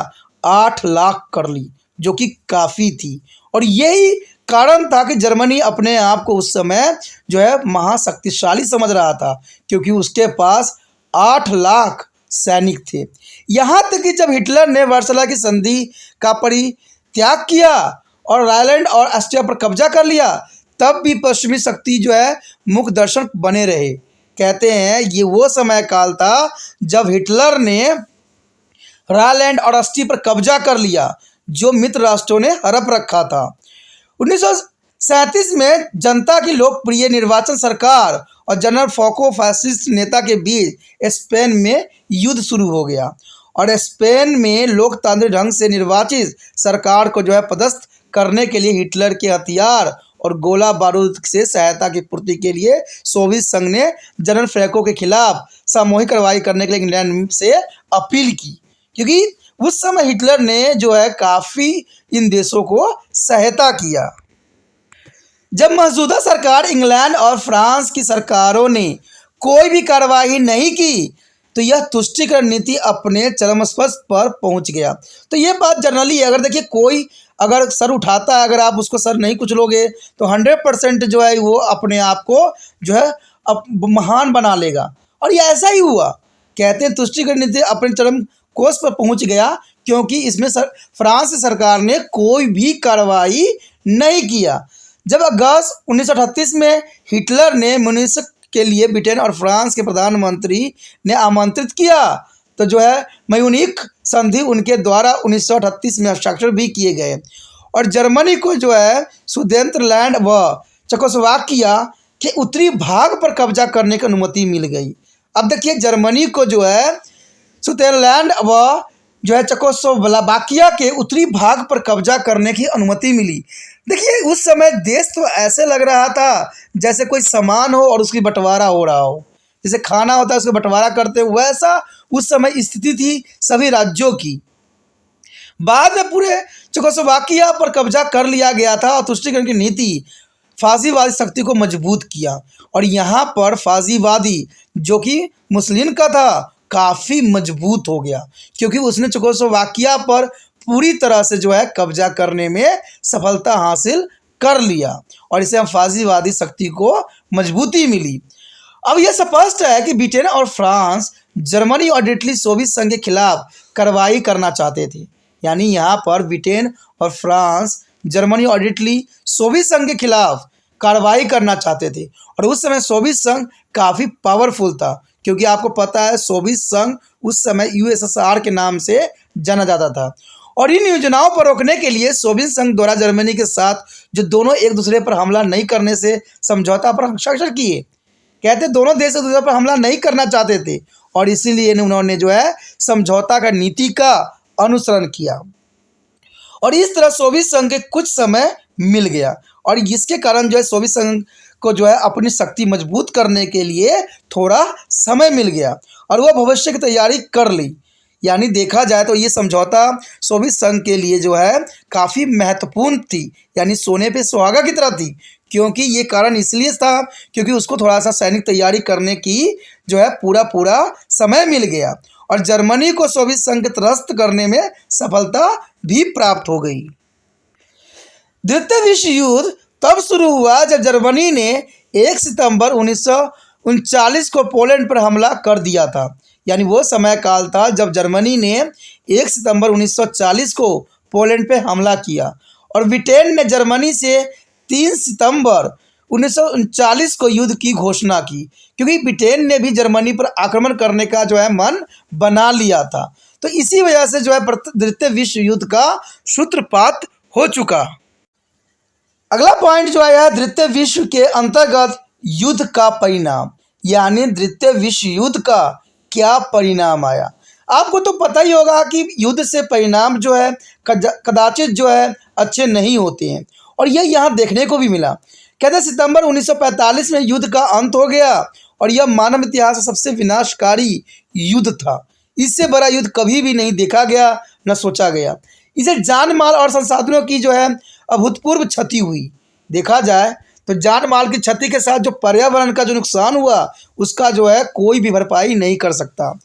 8 लाख कर ली, जो कि काफ़ी थी। और यही कारण था कि जर्मनी अपने आप को उस समय जो है महाशक्तिशाली समझ रहा था, क्योंकि उसके पास 8 लाख सैनिक थे। यहाँ तक कि जब हिटलर ने वर्सला की संधि का परित्याग किया और रायलैंड और ऑस्ट्रिया पर कब्जा कर लिया, तब भी पश्चिमी शक्ति जो है मुख दर्शन बने रहे। कहते हैं ये वो समय काल था जब हिटलर ने रायलैंड और ऑस्ट्रिया पर कब्जा कर लिया, जो मित्र राष्ट्रों ने हड़प रखा था। 1937 में जनता की लोकप्रिय निर्वाचन सरकार और जनरल फ्रांको फासिस्ट नेता के बीच स्पेन में युद्ध शुरू हो गया और स्पेन में लोकतांत्रिक ढंग से निर्वाचित सरकार को जो है पदस्थ करने के लिए हिटलर के हथियार और गोला बारूद से सहायता की पूर्ति के लिए सोवियत संघ ने जनरल फ्रैंको के खिलाफ सामूहिक कार्रवाई करने के लिए इंग्लैंड से अपील की, क्योंकि उस समय हिटलर ने जो है काफ़ी इन देशों को सहायता किया। जब मौजूदा सरकार इंग्लैंड और फ्रांस की सरकारों ने कोई भी कार्रवाई नहीं की तो यह तुष्टीकरण नीति अपने चरम स्पर्श पर पहुंच गया। तो ये बात जनरली है, अगर देखिए कोई अगर सर उठाता है, अगर आप उसको सर नहीं कुचलोगे तो 100% जो है वो अपने आप को जो है अब महान बना लेगा। और ये ऐसा ही हुआ। कहते हैं तुष्टीकरण नीति अपने चरम कोस पर पहुंच गया क्योंकि इसमें फ्रांस सरकार ने कोई भी कार्रवाई नहीं किया। जब अगस्त 1938 में हिटलर ने म्यूनिख के लिए ब्रिटेन और फ्रांस के प्रधानमंत्री ने आमंत्रित किया तो जो है म्यूनिख संधि उनके द्वारा 1938 में हस्ताक्षर भी किए गए और जर्मनी को जो है सुदेंद्रलैंड व चेकोस्लोवाकिया के उत्तरी भाग पर कब्जा करने की अनुमति मिल गई। अब देखिए जर्मनी को जो है सुदेंद्रलैंड व जो है चेकोस्लोवाकिया के उत्तरी भाग पर कब्जा करने की अनुमति मिली। देखिए उस समय देश तो ऐसे लग रहा था जैसे कोई सामान हो और उसकी बंटवारा हो रहा हो, जैसे खाना होता है उसका बंटवारा करते, वैसा उस समय स्थिति थी सभी राज्यों की। बाद में पूरे चेकोस्लोवाकिया पर कब्जा कर लिया गया था और तुष्टीकरण की नीति फासीवादी शक्ति को मजबूत किया और यहाँ पर फासीवादी जो कि मुसलिन का था काफ़ी मजबूत हो गया, क्योंकि उसने चेकोस्लोवाकिया पर पूरी तरह से जो है कब्जा करने में सफलता हासिल कर लिया और इसे हम फासीवादी शक्ति को मजबूती मिली। अब यह स्पष्ट है कि ब्रिटेन और फ्रांस जर्मनी और इटली सोवियत संघ के खिलाफ कार्रवाई करना चाहते थे। यानी यहाँ पर ब्रिटेन और फ्रांस जर्मनी और इटली सोवियत संघ के खिलाफ कार्रवाई करना चाहते थे और उस समय सोवियत संघ काफ़ी पावरफुल था, क्योंकि आपको पता है सोवियत संघ उस समय यूएसएसआर के नाम से जाना जाता था। और इन योजनाओं पर रोकने के लिए सोवियत संघ द्वारा जर्मनी के साथ जो दोनों एक दूसरे पर हमला नहीं करने से समझौता पर हस्ताक्षर किए। कहते दोनों देश एक दूसरे पर हमला नहीं करना चाहते थे और इसीलिए उन्होंने जो है समझौता का नीति का अनुसरण किया और इस तरह सोवियत संघ के कुछ समय मिल गया और इसके कारण जो है सोवियत संघ को जो है अपनी शक्ति मजबूत करने के लिए थोड़ा समय मिल गया और वह भविष्य की तैयारी कर ली। यानी देखा जाए तो ये समझौता सोवियत संघ के लिए जो है काफ़ी महत्वपूर्ण थी, यानी सोने पे सुहागा की तरह थी, क्योंकि ये कारण इसलिए था क्योंकि उसको थोड़ा सा सैनिक तैयारी करने की जो है पूरा समय मिल गया और जर्मनी को सोवियत संघ के त्रस्त करने में सफलता भी प्राप्त हो गई। द्वितीय विश्व युद्ध तब शुरू हुआ जब जर्मनी ने 1 सितंबर 1939 को पोलैंड पर हमला कर दिया था। यानी वो समय काल था जब जर्मनी ने 1 सितंबर 1940 को पोलैंड पर हमला किया और ब्रिटेन ने जर्मनी से 3 सितंबर 1939 को युद्ध की घोषणा की, क्योंकि ब्रिटेन ने भी जर्मनी पर आक्रमण करने का मन बना लिया था। तो इसी वजह से द्वितीय विश्व युद्ध का सूत्रपात हो चुका। अगला पॉइंट है द्वितीय विश्व के अंतर्गत युद्ध का परिणाम, यानी द्वितीय विश्व युद्ध का क्या परिणाम आया। आपको तो पता ही होगा कि युद्ध से परिणाम कदाचित अच्छे नहीं होते हैं, और यह यहाँ देखने को भी मिला। कहते हैं सितंबर 1945 में युद्ध का अंत हो गया और यह मानव इतिहास का सबसे विनाशकारी युद्ध था। इससे बड़ा युद्ध कभी भी नहीं देखा गया, न सोचा गया। इसे जान माल और संसाधनों की अभूतपूर्व क्षति हुई। देखा जाए तो जान माल की क्षति के साथ जो पर्यावरण का नुकसान हुआ उसका कोई भी भरपाई नहीं कर सकता।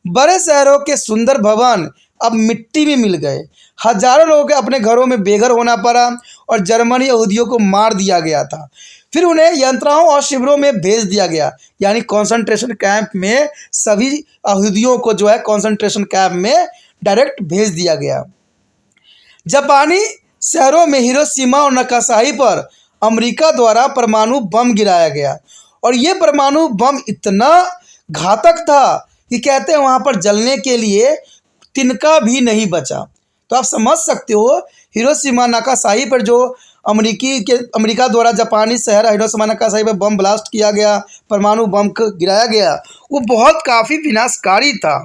बड़े शहरों के सुंदर भवन अब मिट्टी में मिल गए। हजारों लोगों के अपने घरों में बेघर होना पड़ा और जर्मनी यहूदियों को मार दिया गया था। फिर उन्हें यंत्रणाओं और शिविरों में भेज दिया गया, यानी कॉन्सेंट्रेशन कैंप में सभी यहूदियों को कॉन्सेंट्रेशन कैंप में डायरेक्ट भेज दिया गया। जापानी शहरों में हिरोशिमा और नागासाकी पर अमेरिका द्वारा परमाणु बम गिराया गया और ये परमाणु बम इतना घातक था कि कहते हैं वहाँ पर जलने के लिए तिनका भी नहीं बचा। तो आप समझ सकते हो हिरोशिमा नागासाकी पर जो अमेरिका द्वारा जापानी शहर हिरोशिमा नागासाकी पर बम ब्लास्ट किया गया, परमाणु बम गिराया गया, वो बहुत काफ़ी विनाशकारी था।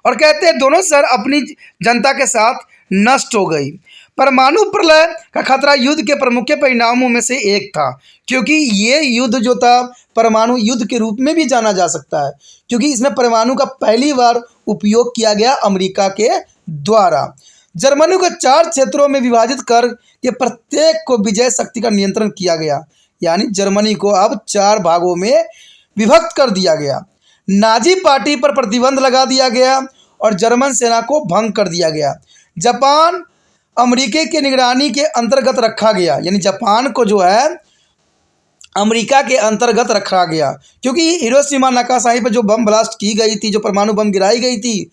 और कहते हैं दोनों शहर अपनी जनता के साथ नष्ट हो गई। परमाणु प्रलय का खतरा युद्ध के प्रमुख परिणामों में से एक था, क्योंकि ये युद्ध था परमाणु युद्ध के रूप में भी जाना जा सकता है, क्योंकि इसमें परमाणु का पहली बार उपयोग किया गया अमेरिका के द्वारा। जर्मनी को 4 क्षेत्रों में विभाजित कर के प्रत्येक को विजय शक्ति का नियंत्रण किया गया, यानी जर्मनी को अब 4 भागों में विभक्त कर दिया गया। नाजी पार्टी पर प्रतिबंध लगा दिया गया और जर्मन सेना को भंग कर दिया गया। जापान अमेरिका के निगरानी के अंतर्गत रखा गया, यानी जापान को अमेरिका के अंतर्गत रखा गया, क्योंकि हिरोशिमा नागासाकी पर जो बम ब्लास्ट की गई थी, जो परमाणु बम गिराई गई थी,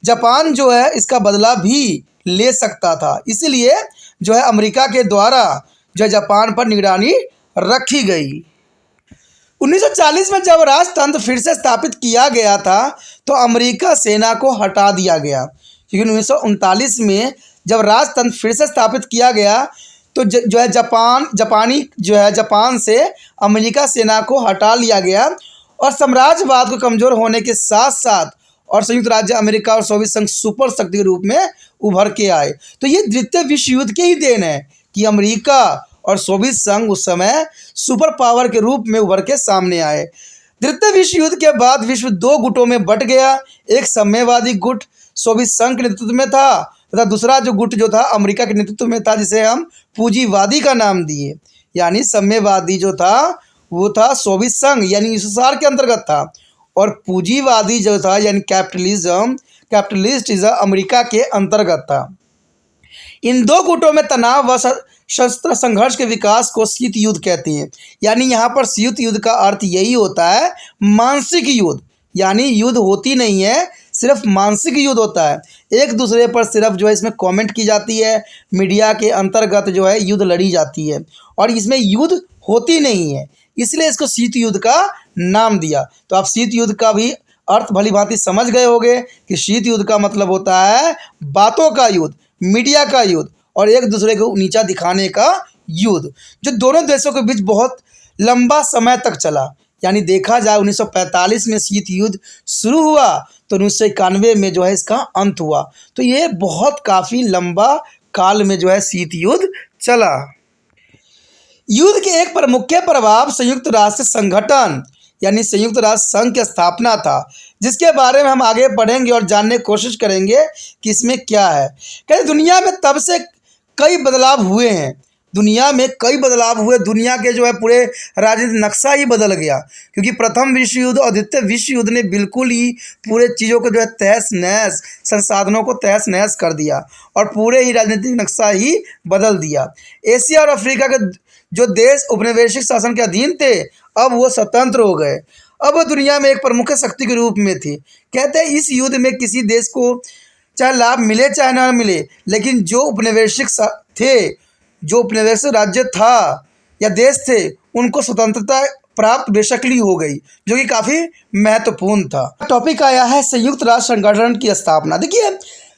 जापान इसका बदला भी ले सकता था। इसलिए अमेरिका के द्वारा जापान पर निगरानी रखी गई। 1940 में जब राजतंत्र फिर से स्थापित किया गया था तो अमेरिका सेना को हटा दिया गया, क्योंकि 1939 में जब राजतंत्र फिर से स्थापित किया गया तो जापान से अमेरिका सेना को हटा लिया गया और साम्राज्यवाद को कमज़ोर होने के साथ साथ और संयुक्त राज्य अमेरिका और सोवियत संघ सुपर शक्ति के रूप में उभर के आए। तो ये द्वितीय विश्व युद्ध के ही देन है कि अमेरिका और सोवियत संघ उस समय सुपर पावर के रूप में उभर के सामने आए। द्वितीय विश्व युद्ध के बाद विश्व 2 गुटों में बट गया। एक साम्यवादी गुट सोवियत संघ के नेतृत्व में था तथा दूसरा गुट था अमेरिका के नेतृत्व में था, जिसे हम पूंजीवादी का नाम दिए। यानी साम्यवादी वो था सोवियत संघ यानी यूएसएसआर के अंतर्गत था, और पूंजीवादी था यानी कैपिटलिस्ट अमेरिका के अंतर्गत था। इन 2 गुटों में तनाव व शस्त्र संघर्ष के विकास को शीत युद्ध कहते हैं। यानी यहाँ पर शीत युद्ध का अर्थ यही होता है मानसिक युद्ध, यानी युद्ध होती नहीं है, सिर्फ मानसिक युद्ध होता है। एक दूसरे पर सिर्फ इसमें कमेंट की जाती है, मीडिया के अंतर्गत युद्ध लड़ी जाती है और इसमें युद्ध होती नहीं है, इसलिए इसको शीत युद्ध का नाम दिया। तो आप शीत युद्ध का भी अर्थ भली भांति समझ गए होंगे कि शीत युद्ध का मतलब होता है बातों का युद्ध, मीडिया का युद्ध और एक दूसरे को नीचा दिखाने का युद्ध, जो दोनों देशों के बीच बहुत लंबा समय तक चला। यानी देखा जाए 1945 में शीत युद्ध शुरू हुआ तो 1991 में इसका अंत हुआ। तो ये बहुत काफ़ी लंबा काल में शीत युद्ध चला। युद्ध के एक प्रमुख प्रभाव संयुक्त राष्ट्र संगठन यानी संयुक्त राष्ट्र संघ की स्थापना था, जिसके बारे में हम आगे पढ़ेंगे और जानने की कोशिश करेंगे कि इसमें क्या है। कहीं दुनिया में तब से कई बदलाव हुए हैं। दुनिया में कई बदलाव हुए, दुनिया के जो है पूरे राजनीतिक नक्शा ही बदल गया, क्योंकि प्रथम विश्व युद्ध और द्वितीय विश्व युद्ध ने बिल्कुल ही पूरे चीज़ों को जो है तहस नहस, संसाधनों को तहस नहस कर दिया और पूरे ही राजनीतिक नक्शा ही बदल दिया। एशिया और अफ्रीका के जो देश उपनिवेशिक शासन के अधीन थे, अब वो स्वतंत्र हो गए, अब वो दुनिया में एक प्रमुख शक्ति के रूप में थे। कहते हैं इस युद्ध में किसी देश को चाहे लाभ मिले चाहे ना मिले, लेकिन जो उपनिवेशिक थे, जो उपनिवेशिक राज्य था या देश थे, उनको स्वतंत्रता प्राप्त बेशकली हो गई, जो कि काफ़ी महत्वपूर्ण था। टॉपिक आया है संयुक्त राष्ट्र संगठन की स्थापना। देखिए,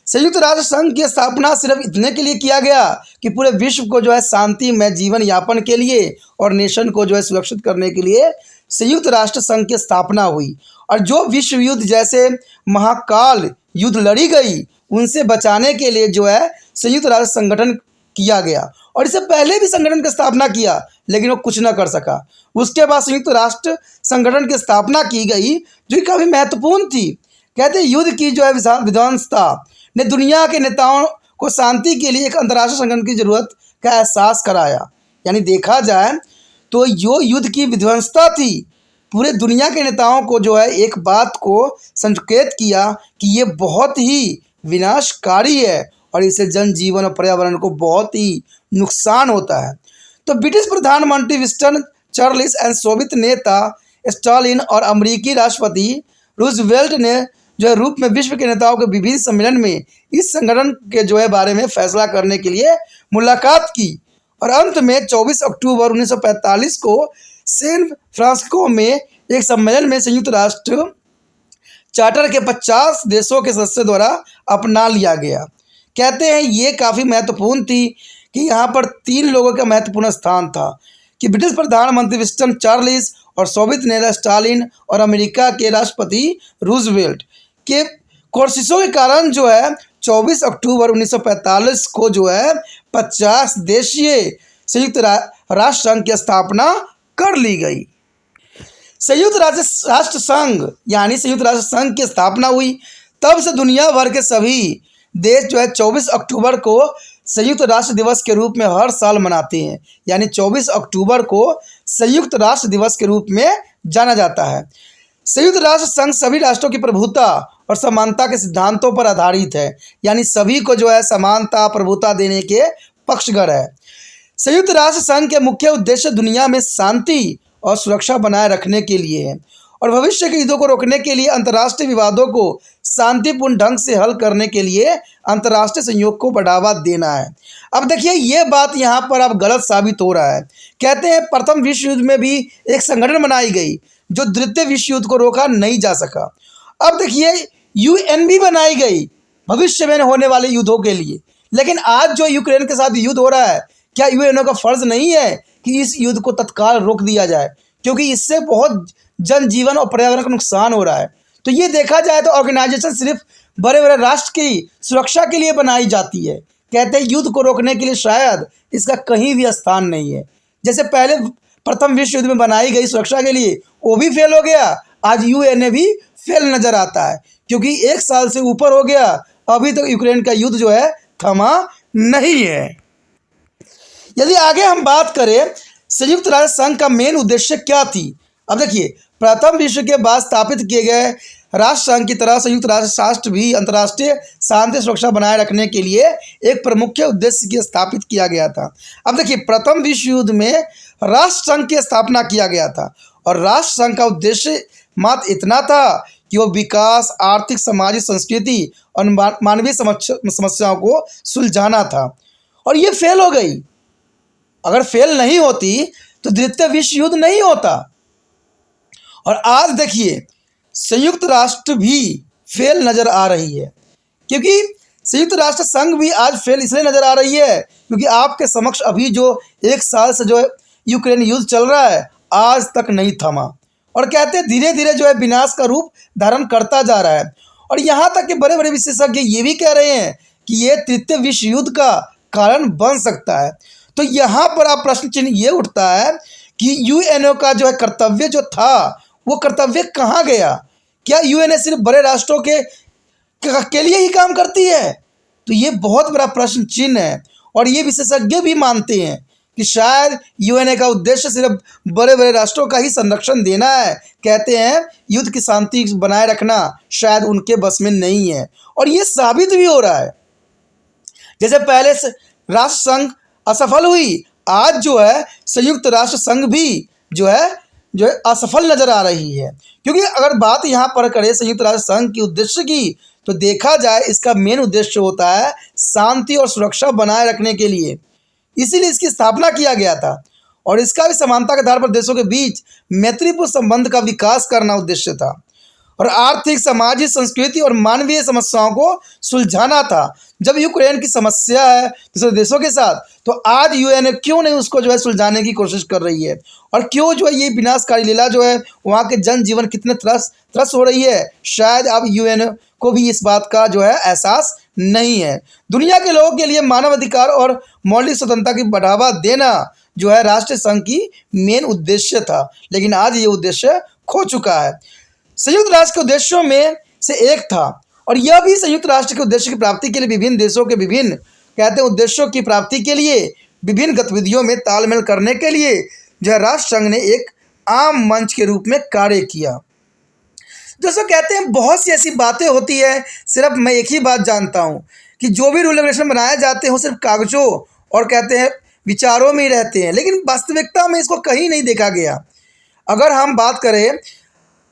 संयुक्त राष्ट्र संघ की स्थापना सिर्फ इतने के लिए किया गया कि पूरे विश्व को जो है शांतिमय जीवन यापन के लिए और नेशन को जो है सुरक्षित करने के लिए संयुक्त राष्ट्र संघ की स्थापना हुई। और जो विश्व युद्ध जैसे महाकाल युद्ध लड़ी गई, उनसे बचाने के लिए जो है संयुक्त राष्ट्र संगठन किया गया। और इससे पहले भी संगठन की स्थापना किया, लेकिन वो कुछ ना कर सका। उसके बाद संयुक्त राष्ट्र संगठन की स्थापना की गई, जो कि काफ़ी महत्वपूर्ण थी। कहते हैं युद्ध की जो है विध्वंसता ने दुनिया के नेताओं को शांति के लिए एक अंतर्राष्ट्रीय संगठन की जरूरत का एहसास कराया। यानी देखा जाए तो जो युद्ध की विध्वंसता थी, पूरे दुनिया के नेताओं को जो है एक बात को संकेत किया कि ये बहुत ही विनाशकारी है और इससे जनजीवन और पर्यावरण को बहुत ही नुकसान होता है। तो ब्रिटिश प्रधानमंत्री विंस्टन चर्चिल एंड सोवियत नेता स्टालिन और अमेरिकी राष्ट्रपति रूजवेल्ट ने जो है रूप में विश्व के नेताओं के विभिन्न सम्मेलन में इस संगठन के जो है बारे में फैसला करने के लिए मुलाकात की। और अंत में 24 अक्टूबर 1945 को सैन फ्रांसिस्को में एक सम्मेलन में संयुक्त राष्ट्र चार्टर के 50 देशों के सदस्यों द्वारा अपना लिया गया। कहते हैं ये काफ़ी महत्वपूर्ण थी कि यहाँ पर 3 लोगों का महत्वपूर्ण स्थान था कि ब्रिटिश प्रधानमंत्री विंस्टन चर्चिल और सोवियत नेता स्टालिन और अमेरिका के राष्ट्रपति रूजवेल्ट के कोशिशों के कारण जो है 24 अक्टूबर 1945 को जो है 50 देशीय संयुक्त राष्ट्र संघ की स्थापना कर ली गई। संयुक्त राष्ट्र संघ यानी संयुक्त राष्ट्र संघ की स्थापना हुई, तब से दुनिया भर के सभी देश जो है 24 अक्टूबर को संयुक्त राष्ट्र दिवस के रूप में हर साल मनाते हैं। यानी 24 अक्टूबर को संयुक्त राष्ट्र दिवस के रूप में जाना जाता है। संयुक्त राष्ट्र संघ सभी राष्ट्रों की प्रभुता और समानता के सिद्धांतों पर आधारित है, यानी सभी को जो है समानता प्रभुता देने के पक्षधर है। संयुक्त राष्ट्र संघ के मुख्य उद्देश्य दुनिया में शांति और सुरक्षा बनाए रखने के लिए है और भविष्य के युद्धों को रोकने के लिए अंतर्राष्ट्रीय विवादों को शांतिपूर्ण ढंग से हल करने के लिए अंतर्राष्ट्रीय सहयोग को बढ़ावा देना है। अब देखिए ये बात यहाँ पर अब गलत साबित हो रहा है। कहते हैं प्रथम विश्व युद्ध में भी एक संगठन बनाई गई जो द्वितीय विश्व युद्ध को रोका नहीं जा सका। अब देखिए यूएन भी बनाई गई भविष्य में होने वाले युद्धों के लिए, लेकिन आज जो यूक्रेन के साथ युद्ध हो रहा है, क्या यूएनओ का फर्ज नहीं है कि इस युद्ध को तत्काल रोक दिया जाए, क्योंकि इससे बहुत जनजीवन और पर्यावरण का नुकसान हो रहा है। तो ये देखा जाए तो ऑर्गेनाइजेशन सिर्फ बड़े बड़े राष्ट्र की सुरक्षा के लिए बनाई जाती है। कहते हैं युद्ध को रोकने के लिए शायद इसका कहीं भी स्थान नहीं है। जैसे पहले प्रथम विश्व युद्ध में बनाई गई सुरक्षा के लिए वो भी फेल हो गया, आज यूएनए भी फेल नज़र आता है, क्योंकि 1 साल से ऊपर हो गया, अभी तक यूक्रेन का युद्ध जो है थमा नहीं है। यदि आगे हम बात करें संयुक्त राष्ट्र संघ का मेन उद्देश्य क्या थी। अब देखिए प्रथम विश्व के बाद स्थापित किए गए राष्ट्र संघ की तरह संयुक्त राष्ट्र भी अंतर्राष्ट्रीय शांति सुरक्षा बनाए रखने के लिए एक प्रमुख उद्देश्य की स्थापित किया गया था। अब देखिए प्रथम विश्व युद्ध में राष्ट्र संघ की स्थापना किया गया था और राष्ट्र संघ का उद्देश्य मात्र इतना था कि वो विकास, आर्थिक, सामाजिक, संस्कृति और मानवीय समस्याओं को सुलझाना था, और ये फेल हो गई। अगर फेल नहीं होती तो द्वितीय विश्व युद्ध नहीं होता। और आज देखिए संयुक्त राष्ट्र भी फेल नज़र आ रही है, क्योंकि संयुक्त राष्ट्र संघ भी आज फेल इसलिए नज़र आ रही है क्योंकि आपके समक्ष अभी जो 1 साल से जो यूक्रेन युद्ध चल रहा है आज तक नहीं थमा, और कहते हैं धीरे धीरे जो है विनाश का रूप धारण करता जा रहा है। और यहाँ तक कि बड़े बड़े विशेषज्ञ ये भी कह रहे हैं कि ये तृतीय विश्व युद्ध का कारण बन सकता है। तो यहाँ पर आप प्रश्न चिन्ह ये उठता है कि यूएनओ का जो है कर्तव्य जो था वो कर्तव्य कहाँ गया। क्या यूएनओ सिर्फ बड़े राष्ट्रों के लिए ही काम करती है? तो ये बहुत बड़ा प्रश्न चिन्ह है, और ये विशेषज्ञ भी मानते हैं कि शायद यूएनए का उद्देश्य सिर्फ बड़े बड़े राष्ट्रों का ही संरक्षण देना है। कहते हैं युद्ध की शांति बनाए रखना शायद उनके बस में नहीं है, और ये साबित भी हो रहा है। जैसे पहले से राष्ट्र संघ असफल हुई, आज जो है संयुक्त राष्ट्र संघ भी जो है असफल नजर आ रही है। क्योंकि अगर बात यहाँ पर करें संयुक्त राष्ट्र संघ की उद्देश्य की, तो देखा जाए इसका मेन उद्देश्य होता है शांति और सुरक्षा बनाए रखने के लिए, इसीलिए इसकी स्थापना किया गया था। और इसका भी समानता के आधार पर देशों के बीच मैत्रीपूर्ण संबंध का विकास करना उद्देश्य था, और आर्थिक, सामाजिक, संस्कृति और मानवीय समस्याओं को सुलझाना था। जब यूक्रेन की समस्या है दूसरे देशों के साथ, तो आज यूएनए क्यों नहीं उसको जो है सुलझाने की कोशिश कर रही है, और क्यों जो है ये विनाशकारी लीला जो है वहाँ के जनजीवन कितने त्रस्त हो रही है, शायद अब यूएनए को भी इस बात का जो है एहसास नहीं है। दुनिया के लोगों के लिए मानव अधिकार और मौलिक स्वतंत्रता की बढ़ावा देना जो है राष्ट्रीय संघ की मेन उद्देश्य था, लेकिन आज ये उद्देश्य खो चुका है। संयुक्त राष्ट्र के उद्देश्यों में से एक था, और यह भी संयुक्त राष्ट्र के उद्देश्य की प्राप्ति के लिए विभिन्न देशों के विभिन्न कहते हैं उद्देश्यों की प्राप्ति के लिए विभिन्न गतिविधियों में तालमेल करने के लिए जो है राष्ट्र संघ ने एक आम मंच के रूप में कार्य किया। दोस्तों कहते हैं बहुत सी ऐसी बातें होती है, सिर्फ मैं एक ही बात जानता हूँ कि जो भी रूल रेगुलेशन बनाए जाते हैं वो सिर्फ कागजों और कहते हैं विचारों में ही रहते हैं, लेकिन वास्तविकता में इसको कहीं नहीं देखा गया। अगर हम बात करें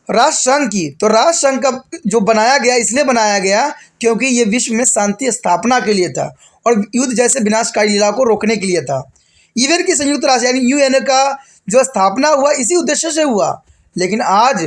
राष्ट्र संघ की, तो राष्ट्र संघ का जो बनाया गया इसलिए बनाया गया क्योंकि ये विश्व में शांति स्थापना के लिए था और युद्ध जैसे विनाशकारी लीला को रोकने के लिए था। इवन कि संयुक्त राष्ट्र यानी यूएनए का जो स्थापना हुआ इसी उद्देश्य से हुआ, लेकिन आज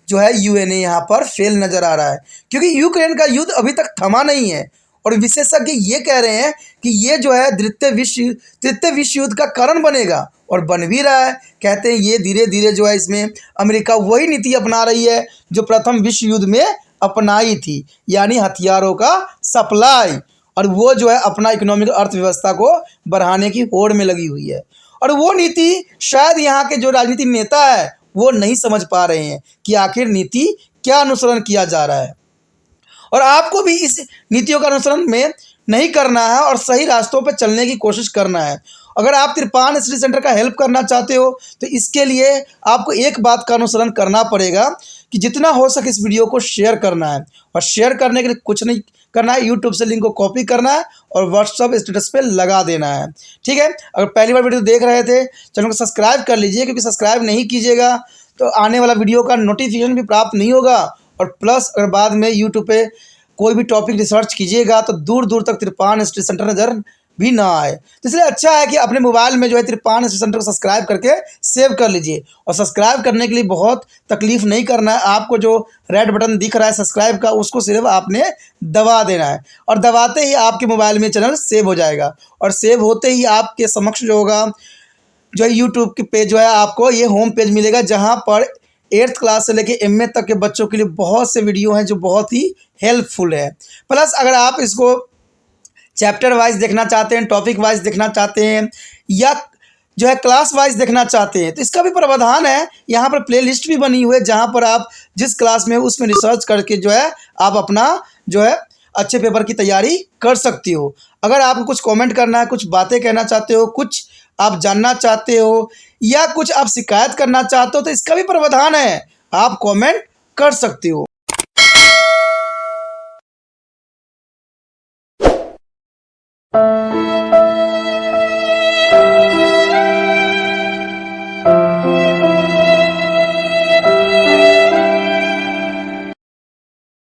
जो है यूएनए यहाँ पर फेल नज़र आ रहा है, क्योंकि यूक्रेन का युद्ध अभी तक थमा नहीं है, और विशेषज्ञ ये कह रहे हैं कि ये जो है तृतीय विश्व युद्ध का कारण बनेगा, और बन भी रहा है। कहते हैं ये धीरे धीरे जो है इसमें अमेरिका वही नीति अपना रही है जो प्रथम विश्व युद्ध में अपनाई थी, यानी हथियारों का सप्लाई, और वो जो है अपना इकोनॉमिक अर्थव्यवस्था को बढ़ाने की होड़ में लगी हुई है। और वो नीति शायद यहाँ के जो राजनीतिक नेता है वो नहीं समझ पा रहे हैं कि आखिर नीति क्या अनुसरण किया जा रहा है, और आपको भी इस नीतियों का अनुसरण में नहीं करना है और सही रास्तों पर चलने की कोशिश करना है। अगर आप तिरपान स्टडी सेंटर का हेल्प करना चाहते हो तो इसके लिए आपको एक बात का अनुसरण करना पड़ेगा कि जितना हो सके इस वीडियो को शेयर करना है, और शेयर करने के लिए कुछ नहीं करना है, यूट्यूब से लिंक को कॉपी करना है और व्हाट्सअप स्टेटस पे लगा देना है। ठीक है, अगर पहली बार वीडियो देख रहे थे चैनल को सब्सक्राइब कर लीजिए, क्योंकि सब्सक्राइब नहीं कीजिएगा तो आने वाला वीडियो का नोटिफिकेशन भी प्राप्त नहीं होगा, और प्लस अगर बाद में यूट्यूब पे कोई भी टॉपिक रिसर्च कीजिएगा तो दूर दूर तक तिरपान स्टडी सेंटर नज़र भी ना आए। तो इसलिए अच्छा है कि अपने मोबाइल में जो है तिरपान स्टडी सेंटर को सब्सक्राइब करके सेव कर लीजिए, और सब्सक्राइब करने के लिए बहुत तकलीफ नहीं करना है, आपको जो रेड बटन दिख रहा है सब्सक्राइब का उसको सिर्फ आपने दबा देना है, और दबाते ही आपके मोबाइल में चैनल सेव हो जाएगा, और सेव होते ही आपके समक्ष जो होगा जो है यूट्यूब के पेज जो है आपको ये होम पेज मिलेगा, जहाँ पर 8th क्लास से लेके MA तक के बच्चों के लिए बहुत से वीडियो हैं जो बहुत ही हेल्पफुल है। प्लस अगर आप इसको चैप्टर वाइज देखना चाहते हैं, टॉपिक वाइज देखना चाहते हैं, या जो है क्लास वाइज देखना चाहते हैं, तो इसका भी प्रावधान है। यहाँ पर प्लेलिस्ट भी बनी हुई है जहाँ पर आप जिस क्लास में उसमें रिसर्च करके जो है आप अपना जो है अच्छे पेपर की तैयारी कर सकती हो। अगर आपको कुछ कमेंट करना है, कुछ बातें कहना चाहते हो, कुछ आप जानना चाहते हो, या कुछ आप शिकायत करना चाहते हो, तो इसका भी प्रावधान है, आप कमेंट कर सकते हो।